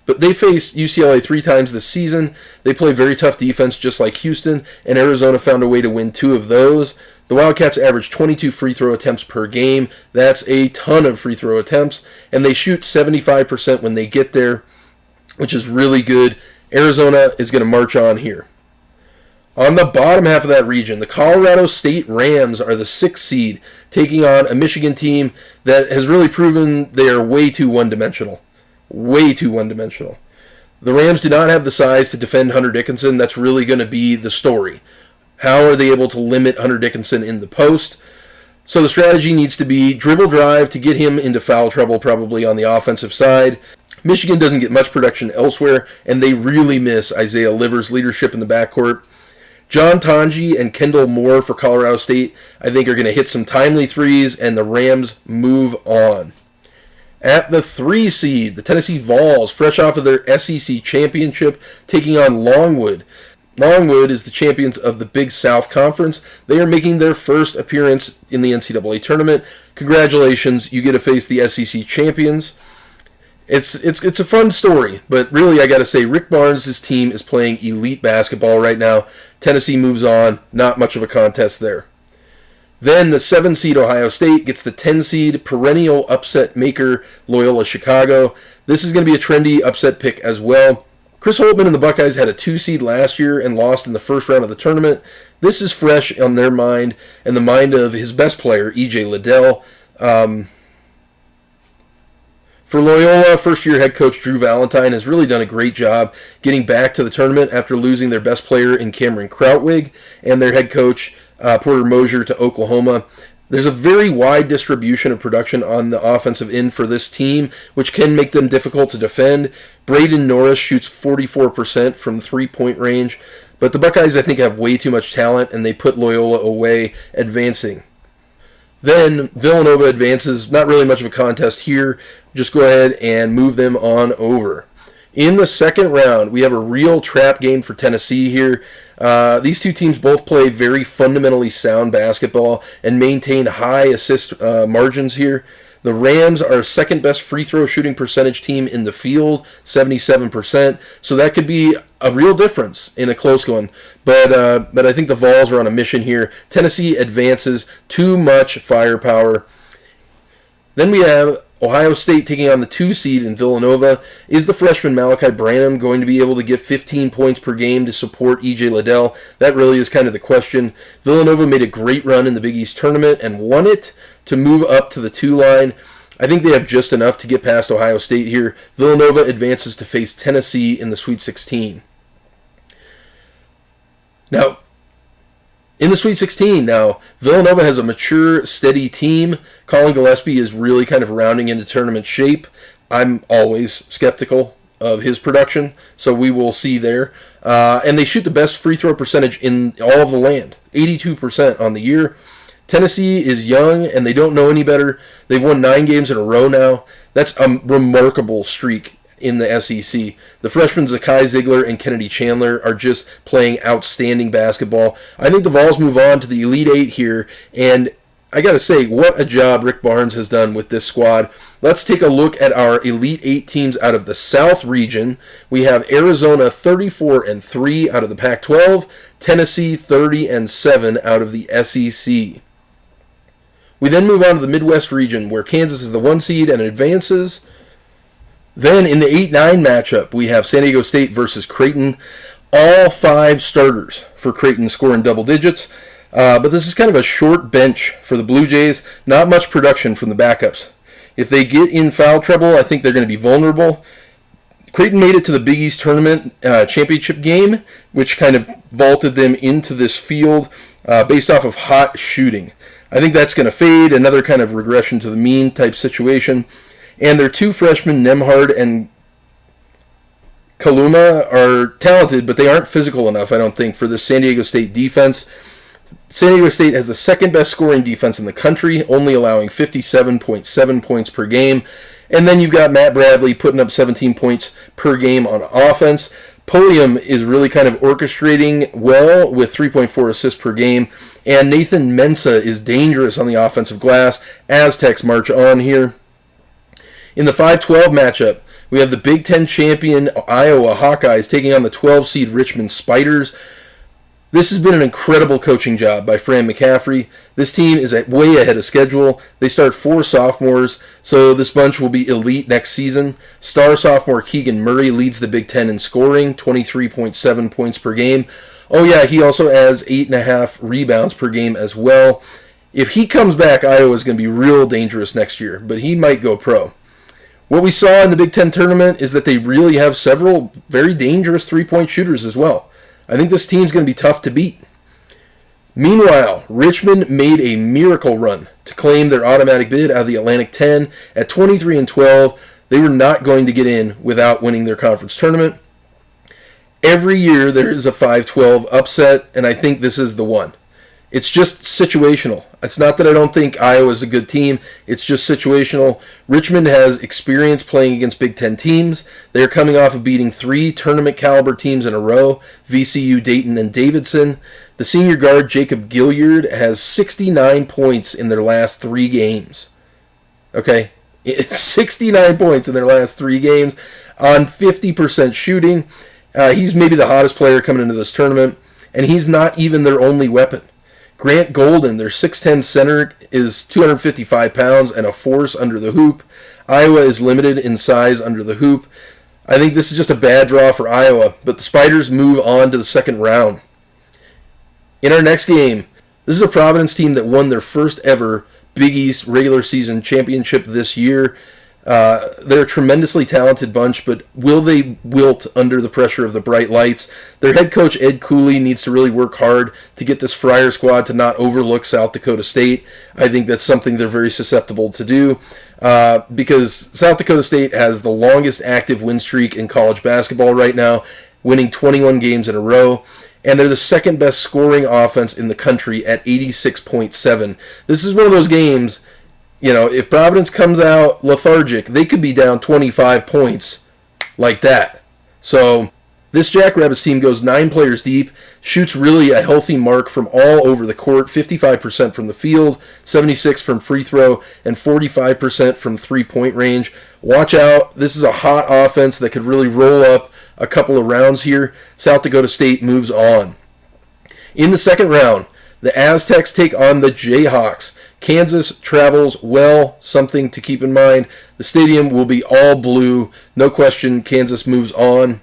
But they faced UCLA 3 times this season. They play very tough defense just like Houston, and Arizona found a way to win 2 of those. The Wildcats average 22 free throw attempts per game. That's a ton of free throw attempts, and they shoot 75% when they get there, which is really good. Arizona is going to march on here. On the bottom half of that region, the Colorado State Rams are the 6th seed, taking on a Michigan team that has really proven they are way too one-dimensional. Way too one-dimensional. The Rams do not have the size to defend Hunter Dickinson. That's really going to be the story. How are they able to limit Hunter Dickinson in the post? So the strategy needs to be dribble drive to get him into foul trouble probably on the offensive side. Michigan doesn't get much production elsewhere, and they really miss Isaiah Livers' leadership in the backcourt. John Tonji and Kendall Moore for Colorado State, I think, are going to hit some timely threes, and the Rams move on. At the 3 seed, the Tennessee Vols, fresh off of their SEC championship, taking on Longwood. Longwood is the champions of the Big South Conference. They are making their first appearance in the NCAA tournament. Congratulations, you get to face the SEC champions. It's a fun story, but really I got to say Rick Barnes' team is playing elite basketball right now. Tennessee moves on, not much of a contest there. Then the 7 seed Ohio State gets the 10 seed perennial upset maker Loyola Chicago. This is going to be a trendy upset pick as well. Chris Holtmann and the Buckeyes had a 2 seed last year and lost in the first round of the tournament. This is fresh on their mind and the mind of his best player, E.J. Liddell. For Loyola, first-year head coach Drew Valentine has really done a great job getting back to the tournament after losing their best player in Cameron Krautwig and their head coach Porter Mosier to Oklahoma. There's a very wide distribution of production on the offensive end for this team, which can make them difficult to defend. Braden Norris shoots 44% from three-point range, but the Buckeyes, I think, have way too much talent, and they put Loyola away, advancing. Then Villanova advances, not really much of a contest here. Just go ahead and move them on over. In the second round, we have a real trap game for Tennessee here. These two teams both play very fundamentally sound basketball and maintain high assist margins here. The Rams are second best free throw shooting percentage team in the field, 77%. So that could be a real difference in a close one. But I think the Vols are on a mission here. Tennessee advances, too much firepower. Then we have Ohio State taking on the 2 seed in Villanova. Is the freshman Malachi Branham going to be able to get 15 points per game to support E.J. Liddell? That really is kind of the question. Villanova made a great run in the Big East tournament and won it to move up to the 2 line. I think they have just enough to get past Ohio State here. Villanova advances to face Tennessee in the Sweet 16. Now, in the Sweet 16, Villanova has a mature, steady team. Colin Gillespie is really kind of rounding into tournament shape. I'm always skeptical of his production, so we will see there. And they shoot the best free throw percentage in all of the land, 82% on the year. Tennessee is young, and they don't know any better. They've won 9 games in a row now. That's a remarkable streak in the SEC. The freshmen Zakai Ziegler and Kennedy Chandler are just playing outstanding basketball. I think the Vols move on to the Elite Eight here, and I gotta say, what a job Rick Barnes has done with this squad. Let's take a look at our Elite Eight teams out of the South region. We have Arizona 34-3 out of the Pac-12, Tennessee 30-7 out of the SEC. We then move on to the Midwest region, where Kansas is the 1 seed and advances. Then in the 8-9 matchup, we have San Diego State versus Creighton. All 5 starters for Creighton score in double digits. But this is kind of a short bench for the Blue Jays. Not much production from the backups. If they get in foul trouble, I think they're going to be vulnerable. Creighton made it to the Big East Tournament championship game, which kind of vaulted them into this field based off of hot shooting. I think that's going to fade, another kind of regression to the mean type situation. And their 2 freshmen, Nemhard and Kaluma, are talented, but they aren't physical enough, I don't think, for the San Diego State defense. San Diego State has the second best scoring defense in the country, only allowing 57.7 points per game. And then you've got Matt Bradley putting up 17 points per game on offense. Podium is really kind of orchestrating well with 3.4 assists per game. And Nathan Mensah is dangerous on the offensive glass. Aztecs march on here. In the 5-12 matchup, we have the Big Ten champion Iowa Hawkeyes taking on the 12 seed Richmond Spiders. This has been an incredible coaching job by Fran McCaffrey. This team is way ahead of schedule. They start 4 sophomores, so this bunch will be elite next season. Star sophomore Keegan Murray leads the Big Ten in scoring, 23.7 points per game. Oh yeah, he also has 8.5 rebounds per game as well. If he comes back, Iowa is going to be real dangerous next year, but he might go pro. What we saw in the Big Ten tournament is that they really have several very dangerous three-point shooters as well. I think this team's going to be tough to beat. Meanwhile, Richmond made a miracle run to claim their automatic bid out of the Atlantic 10 at 23-12. They were not going to get in without winning their conference tournament. Every year there is a 5-12 upset, and I think this is the one. It's just situational. It's not that I don't think Iowa's a good team. It's just situational. Richmond has experience playing against Big Ten teams. They're coming off of beating 3 tournament-caliber teams in a row, VCU, Dayton, and Davidson. The senior guard, Jacob Gilliard, has 69 points in their last 3 games. Okay? It's 69 points in their last 3 games on 50% shooting. He's maybe the hottest player coming into this tournament, and he's not even their only weapon. Grant Golden, their 6'10 center, is 255 pounds and a force under the hoop. Iowa is limited in size under the hoop. I think this is just a bad draw for Iowa, but the Spiders move on to the second round. In our next game, this is a Providence team that won their first ever Big East regular season championship this year. They're a tremendously talented bunch, but will they wilt under the pressure of the bright lights? Their head coach, Ed Cooley, needs to really work hard to get this Friar squad to not overlook South Dakota State. I think that's something they're very susceptible to do because South Dakota State has the longest active win streak in college basketball right now, winning 21 games in a row. And they're the second best scoring offense in the country at 86.7. This is one of those games, if Providence comes out lethargic, they could be down 25 points like that. So this Jackrabbits team goes 9 players deep, shoots really a healthy mark from all over the court, 55% from the field, 76% from free throw, and 45% from three-point range. Watch out. This is a hot offense that could really roll up a couple of rounds here. South Dakota State moves on. In the second round, the Aztecs take on the Jayhawks. Kansas travels well, something to keep in mind. The stadium will be all blue. No question, Kansas moves on.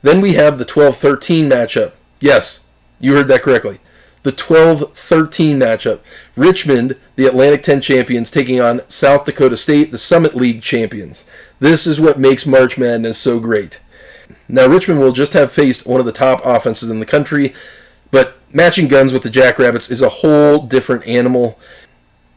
Then we have the 12-13 matchup. Yes, you heard that correctly. The 12-13 matchup. Richmond, the Atlantic 10 champions, taking on South Dakota State, the Summit League champions. This is what makes March Madness so great. Now, Richmond will just have faced one of the top offenses in the country, but matching guns with the Jackrabbits is a whole different animal.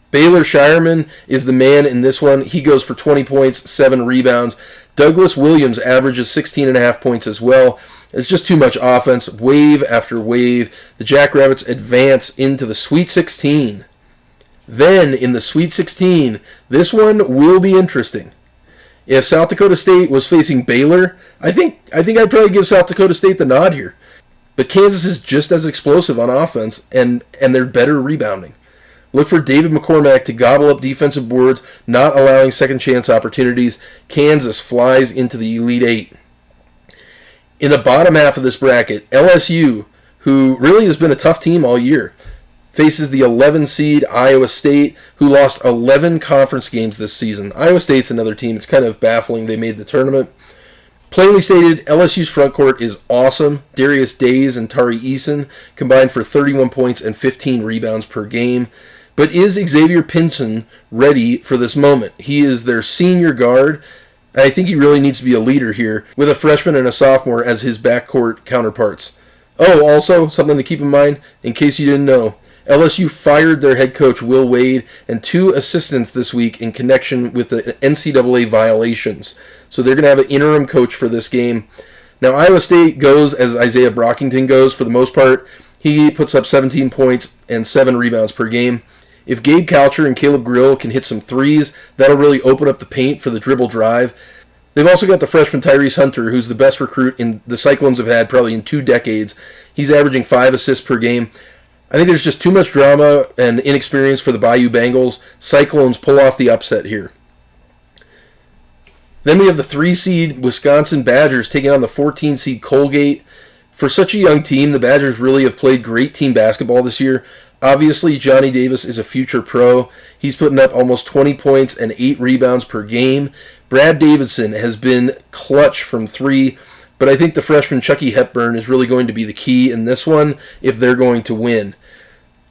Baylor Shireman is the man in this one. He goes for 20 points, 7 rebounds. Douglas Williams averages 16.5 points as well. It's just too much offense, wave after wave. The Jackrabbits advance into the Sweet 16. Then, in the Sweet 16, this one will be interesting. If South Dakota State was facing Baylor, I think I'd probably give South Dakota State the nod here. But Kansas is just as explosive on offense, and they're better rebounding. Look for David McCormack to gobble up defensive boards, not allowing second chance opportunities. Kansas flies into the Elite Eight. In the bottom half of this bracket, LSU, who really has been a tough team all year, faces the 11 seed Iowa State, who lost 11 conference games this season. Iowa State's another team. It's kind of baffling they made the tournament. Plainly stated, LSU's front court is awesome. Darius Days and Tari Eason combined for 31 points and 15 rebounds per game. But is Xavier Pinson ready for this moment? He is their senior guard. I think he really needs to be a leader here, with a freshman and a sophomore as his backcourt counterparts. Oh, also, something to keep in mind, in case you didn't know, LSU fired their head coach, Will Wade, and 2 assistants this week in connection with the NCAA violations. So they're going to have an interim coach for this game. Now, Iowa State goes as Isaiah Brockington goes for the most part. He puts up 17 points and 7 rebounds per game. If Gabe Coucher and Caleb Grill can hit some threes, that'll really open up the paint for the dribble drive. They've also got the freshman Tyrese Hunter, who's the best recruit the Cyclones have had probably in 2 decades. He's averaging 5 assists per game. I think there's just too much drama and inexperience for the Bayou Bengals. Cyclones pull off the upset here. Then we have the 3-seed Wisconsin Badgers taking on the 14-seed Colgate. For such a young team, the Badgers really have played great team basketball this year. Obviously, Johnny Davis is a future pro. He's putting up almost 20 points and 8 rebounds per game. Brad Davidson has been clutch from 3, but I think the freshman Chucky Hepburn is really going to be the key in this one if they're going to win.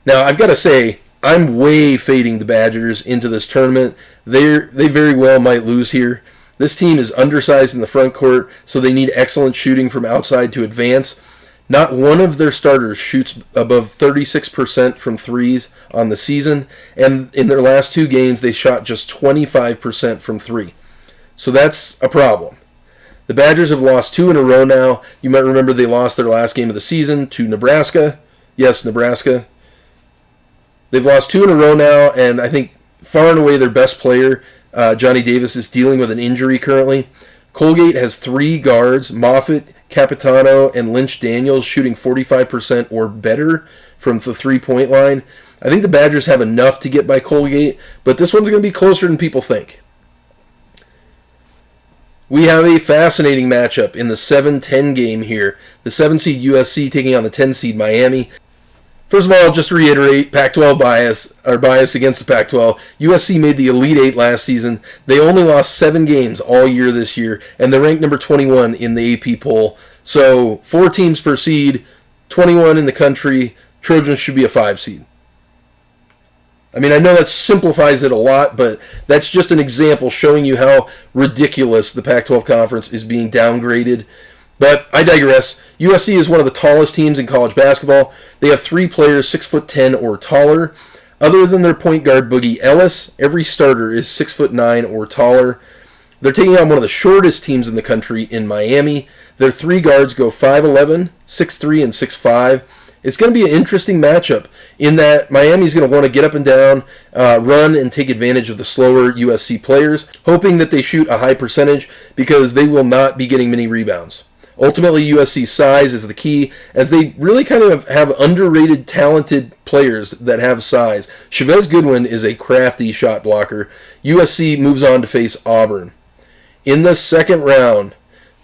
Now, I've got to say, I'm way fading the Badgers into this tournament. They very well might lose here. This team is undersized in the front court, so they need excellent shooting from outside to advance. Not one of their starters shoots above 36% from threes on the season, and in their last 2 games, they shot just 25% from 3. So that's a problem. The Badgers have lost 2 in a row now. You might remember they lost their last game of the season to Nebraska. Yes, Nebraska. They've lost 2 in a row now, and I think far and away their best player, Johnny Davis, is dealing with an injury currently. Colgate has 3 guards, Moffitt, Capitano, and Lynch Daniels, shooting 45% or better from the 3-point line. I think the Badgers have enough to get by Colgate, but this one's going to be closer than people think. We have a fascinating matchup in the 7-10 game here. The 7-seed USC taking on the 10-seed Miami. First of all, just to reiterate, Pac-12 bias against the Pac-12. USC made the Elite Eight last season. They only lost 7 games all year this year, and they're ranked number 21 in the AP poll. So 4 teams per seed, 21 in the country. Trojans should be a 5 seed. I mean, I know that simplifies it a lot, but that's just an example showing you how ridiculous the Pac-12 conference is being downgraded. But I digress. USC is one of the tallest teams in college basketball. They have 3 players 6'10" or taller. Other than their point guard Boogie Ellis, every starter is 6'9" or taller. They're taking on one of the shortest teams in the country in Miami. Their 3 guards go 5'11", 6'3", and 6'5". It's going to be an interesting matchup in that Miami's going to want to get up and down, run, and take advantage of the slower USC players, hoping that they shoot a high percentage because they will not be getting many rebounds. Ultimately, USC's size is the key, as they really kind of have underrated, talented players that have size. Chavez Goodwin is a crafty shot blocker. USC moves on to face Auburn. In the second round,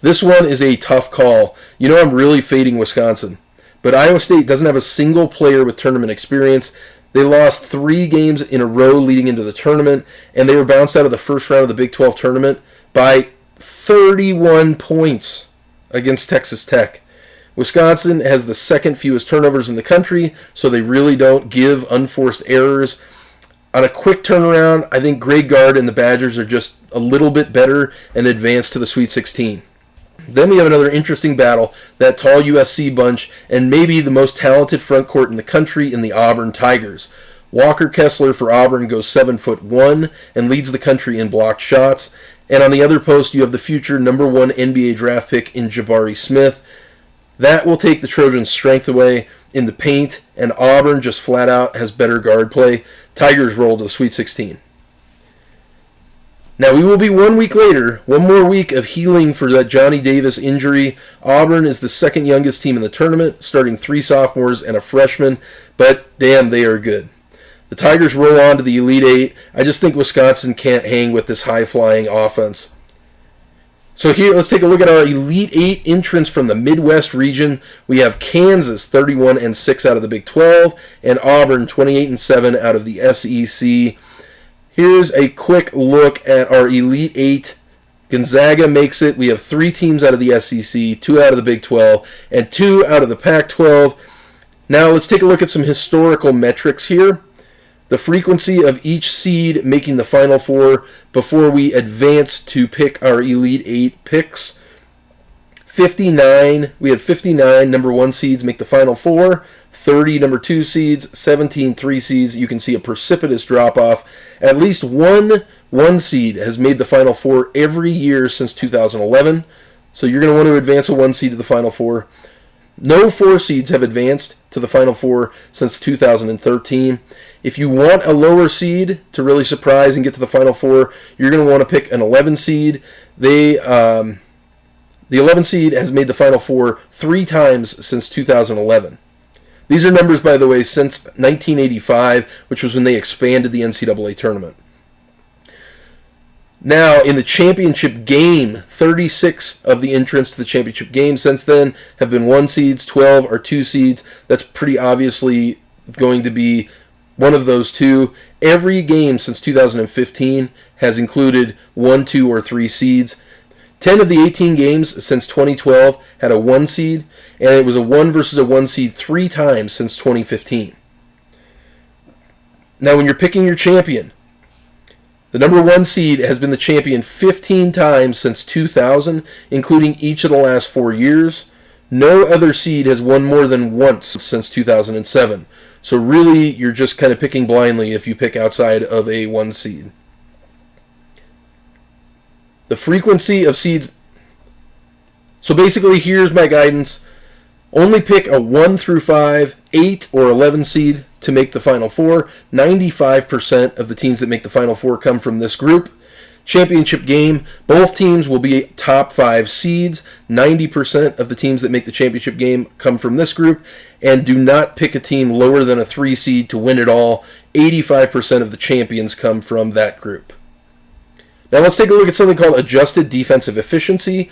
this one is a tough call. You know I'm really fading Wisconsin. But Iowa State doesn't have a single player with tournament experience. They lost 3 games in a row leading into the tournament, and they were bounced out of the first round of the Big 12 tournament by 31 points against Texas Tech. Wisconsin has the second fewest turnovers in the country, so they really don't give unforced errors. On a quick turnaround, I think Greg Gard and the Badgers are just a little bit better and advance to the Sweet 16. Then we have another interesting battle, that tall USC bunch, and maybe the most talented front court in the country in the Auburn Tigers. Walker Kessler for Auburn goes 7'1" and leads the country in blocked shots. And on the other post, you have the future number 1 NBA draft pick in Jabari Smith. That will take the Trojans' strength away in the paint, and Auburn just flat out has better guard play. Tigers roll to the Sweet 16. Now, we will be 1 week later, one more week of healing for that Johnny Davis injury. Auburn is the second youngest team in the tournament, starting 3 sophomores and a freshman, but damn, they are good. The Tigers roll on to the Elite Eight. I just think Wisconsin can't hang with this high-flying offense. So here, let's take a look at our Elite Eight entrants from the Midwest region. We have Kansas, 31-6 out of the Big 12, and Auburn, 28-7 out of the SEC. Here's a quick look at our Elite Eight. Gonzaga makes it. We have 3 teams out of the SEC, 2 out of the Big 12, and 2 out of the Pac-12. Now let's take a look at some historical metrics here. The frequency of each seed making the Final Four before we advance to pick our Elite Eight picks. 59, we had 59 number 1 seeds make the Final Four, 30 number 2 seeds, 17 3 seeds. You can see a precipitous drop-off. At least one 1 seed has made the Final Four every year since 2011. So you're going to want to advance a 1 seed to the Final Four. No 4 seeds have advanced to the Final Four since 2013. If you want a lower seed to really surprise and get to the Final Four, you're going to want to pick an 11 seed. The 11 seed has made the Final Four 3 times since 2011. These are numbers, by the way, since 1985, which was when they expanded the NCAA tournament. Now, in the championship game, 36 of the entrants to the championship game since then have been 1 seeds, 12 are 2 seeds. That's pretty obviously going to be one of those 2. Every game since 2015 has included 1, 2, or 3 seeds. 10 of the 18 games since 2012 had a 1 seed, and it was a 1 versus a 1 seed 3 times since 2015. Now, when you're picking your champion, the number 1 seed has been the champion 15 times since 2000, including each of the last 4 years. No other seed has won more than once since 2007. So really, you're just kind of picking blindly if you pick outside of a 1 seed. The frequency of seeds. So basically, here's my guidance. Only pick a 1 through 5, 8, or 11 seed to make the Final Four. 95% of the teams that make the Final Four come from this group. Championship game, both teams will be top 5 seeds. 90% of the teams that make the championship game come from this group. And do not pick a team lower than a 3 seed to win it all. 85% of the champions come from that group. Now let's take a look at something called adjusted defensive efficiency.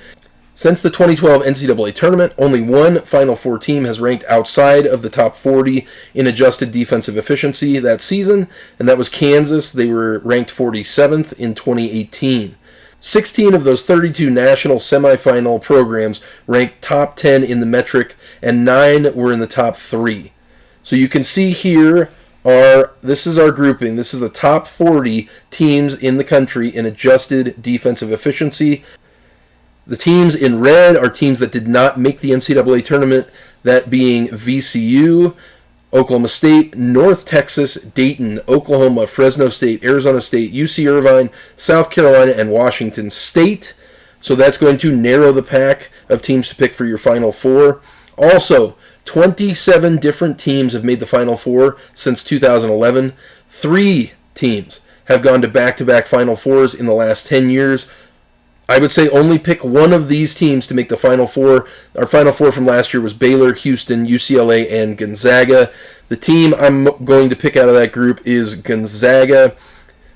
Since the 2012 NCAA tournament, only 1 Final Four team has ranked outside of the top 40 in adjusted defensive efficiency that season, and that was Kansas. They were ranked 47th in 2018. 16 of those 32 national semifinal programs ranked top 10 in the metric, and 9 were in the top 3. So you can see here this is our grouping. This is the top 40 teams in the country in adjusted defensive efficiency. The teams in red are teams that did not make the NCAA tournament, that being VCU, Oklahoma State, North Texas, Dayton, Oklahoma, Fresno State, Arizona State, UC Irvine, South Carolina, and Washington State. So that's going to narrow the pack of teams to pick for your Final Four. Also, 27 different teams have made the Final Four since 2011. 3 teams have gone to back-to-back Final Fours in the last 10 years. I would say only pick one of these teams to make the Final Four. Our Final Four from last year was Baylor, Houston, UCLA, and Gonzaga. The team I'm going to pick out of that group is Gonzaga.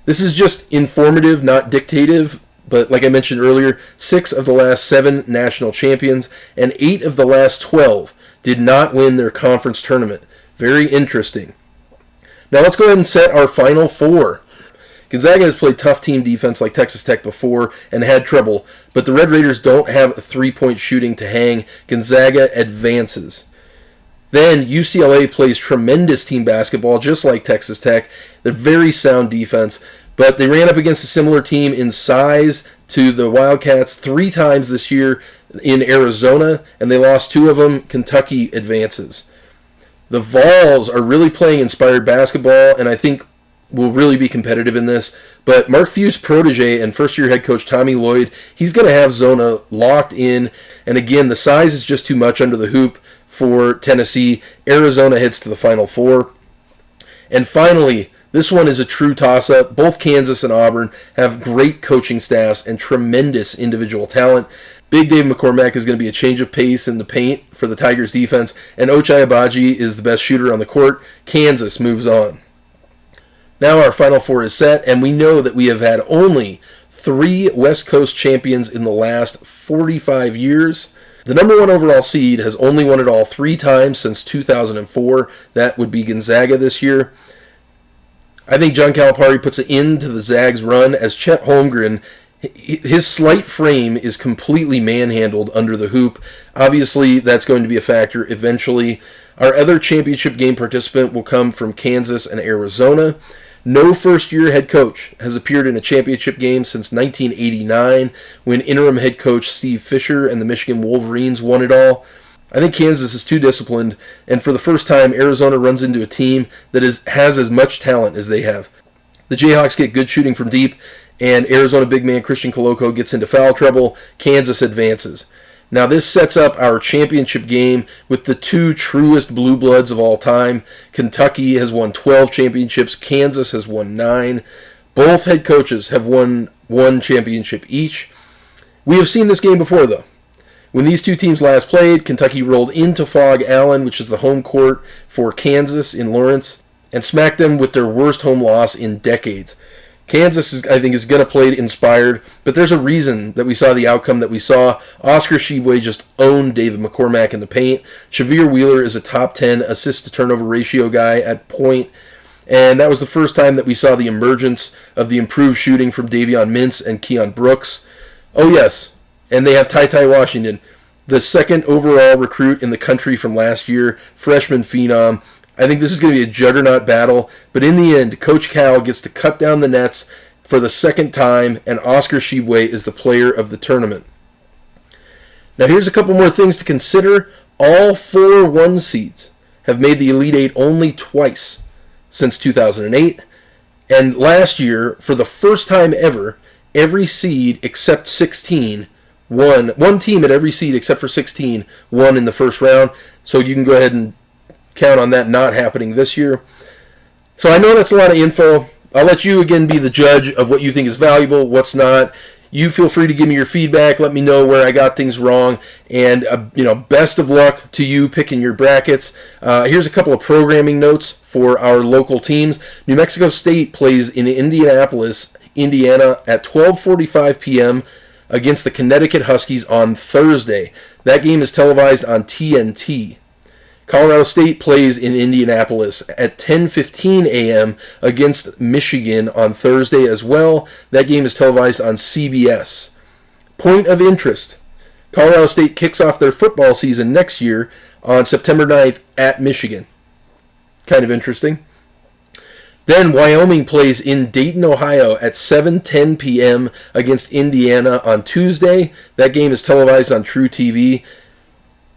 This is just informative, not dictative. But like I mentioned earlier, 6 of the last 7 national champions and 8 of the last 12 did not win their conference tournament. Very interesting. Now let's go ahead and set our Final Four. Gonzaga has played tough team defense like Texas Tech before and had trouble, but the Red Raiders don't have a three-point shooting to hang. Gonzaga advances. Then UCLA plays tremendous team basketball just like Texas Tech. They're very sound defense, but they ran up against a similar team in size to the Wildcats 3 times this year in Arizona, and they lost 2 of them. Kentucky advances. The Vols are really playing inspired basketball, and I think will really be competitive in this. But Mark Few's protege and first-year head coach Tommy Lloyd, he's going to have Zona locked in. And again, the size is just too much under the hoop for Tennessee. Arizona heads to the Final Four. And finally, this one is a true toss-up. Both Kansas and Auburn have great coaching staffs and tremendous individual talent. Big Dave McCormack is going to be a change of pace in the paint for the Tigers defense, and Ochai Agbaji is the best shooter on the court. Kansas moves on. Now our Final Four is set, and we know that we have had only 3 West Coast champions in the last 45 years. The number 1 overall seed has only won it all 3 times since 2004. That would be Gonzaga this year. I think John Calipari puts an end to the Zags run as Chet Holmgren, his slight frame is completely manhandled under the hoop. Obviously, that's going to be a factor eventually. Our other championship game participant will come from Kansas and Arizona. No first-year head coach has appeared in a championship game since 1989, when interim head coach Steve Fisher and the Michigan Wolverines won it all. I think Kansas is too disciplined, and for the first time, Arizona runs into a team that has as much talent as they have. The Jayhawks get good shooting from deep, and Arizona big man Christian Coloco gets into foul trouble. Kansas advances. Now this sets up our championship game with the 2 truest blue bloods of all time. Kentucky has won 12 championships. Kansas has won 9. Both head coaches have won 1 championship each. We have seen this game before, though. When these 2 teams last played, Kentucky rolled into Fog Allen, which is the home court for Kansas in Lawrence, and smacked them with their worst home loss in decades. Kansas, I think, is going to play inspired, but there's a reason that we saw the outcome that we saw. Oscar Tshiebwe just owned David McCormack in the paint. Shavir Wheeler is a top 10 assist-to-turnover ratio guy at point, and that was the first time that we saw the emergence of the improved shooting from Davion Mintz and Keon Brooks. Oh, yes, and they have Ty Washington, the 2nd overall recruit in the country from last year, freshman phenom. I think this is going to be a juggernaut battle, but in the end, Coach Cal gets to cut down the nets for the 2nd time, and Oscar Tshiebwe is the player of the tournament. Now here's a couple more things to consider. All 4 1 seeds have made the Elite 8 only twice since 2008, and last year, for the first time ever, every seed except 16 won. 1 team at every seed except for 16 won in the first round, so you can go ahead and count on that not happening this year. So I know that's a lot of info. I'll let you again be the judge of what you think is valuable, what's not. You feel free to give me your feedback. Let me know where I got things wrong. And, best of luck to you picking your brackets. Here's a couple of programming notes for our local teams. New Mexico State plays in Indianapolis, Indiana at 12:45 p.m. against the Connecticut Huskies on Thursday. That game is televised on TNT. Colorado State plays in Indianapolis at 10:15 a.m. against Michigan on Thursday as well. That game is televised on CBS. Point of interest: Colorado State kicks off their football season next year on September 9th at Michigan. Kind of interesting. Then Wyoming plays in Dayton, Ohio at 7:10 p.m. against Indiana on Tuesday. That game is televised on True TV.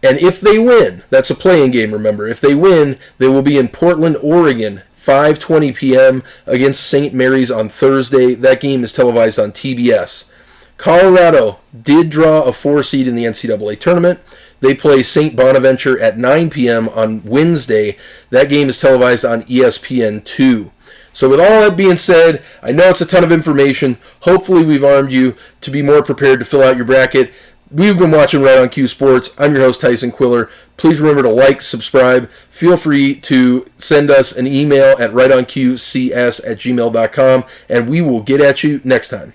And if they win, that's a playing game, remember. If they win, they will be in Portland, Oregon, 5:20 p.m. against St. Mary's on Thursday. That game is televised on TBS. Colorado did draw a 4 seed in the NCAA tournament. They play St. Bonaventure at 9 p.m. on Wednesday. That game is televised on ESPN2. So with all that being said, I know it's a ton of information. Hopefully we've armed you to be more prepared to fill out your bracket. We've been watching Right on Cue Sports. I'm your host, Tyson Quiller. Please remember to like, subscribe. Feel free to send us an email at rightonqcs@gmail.com, and we will get at you next time.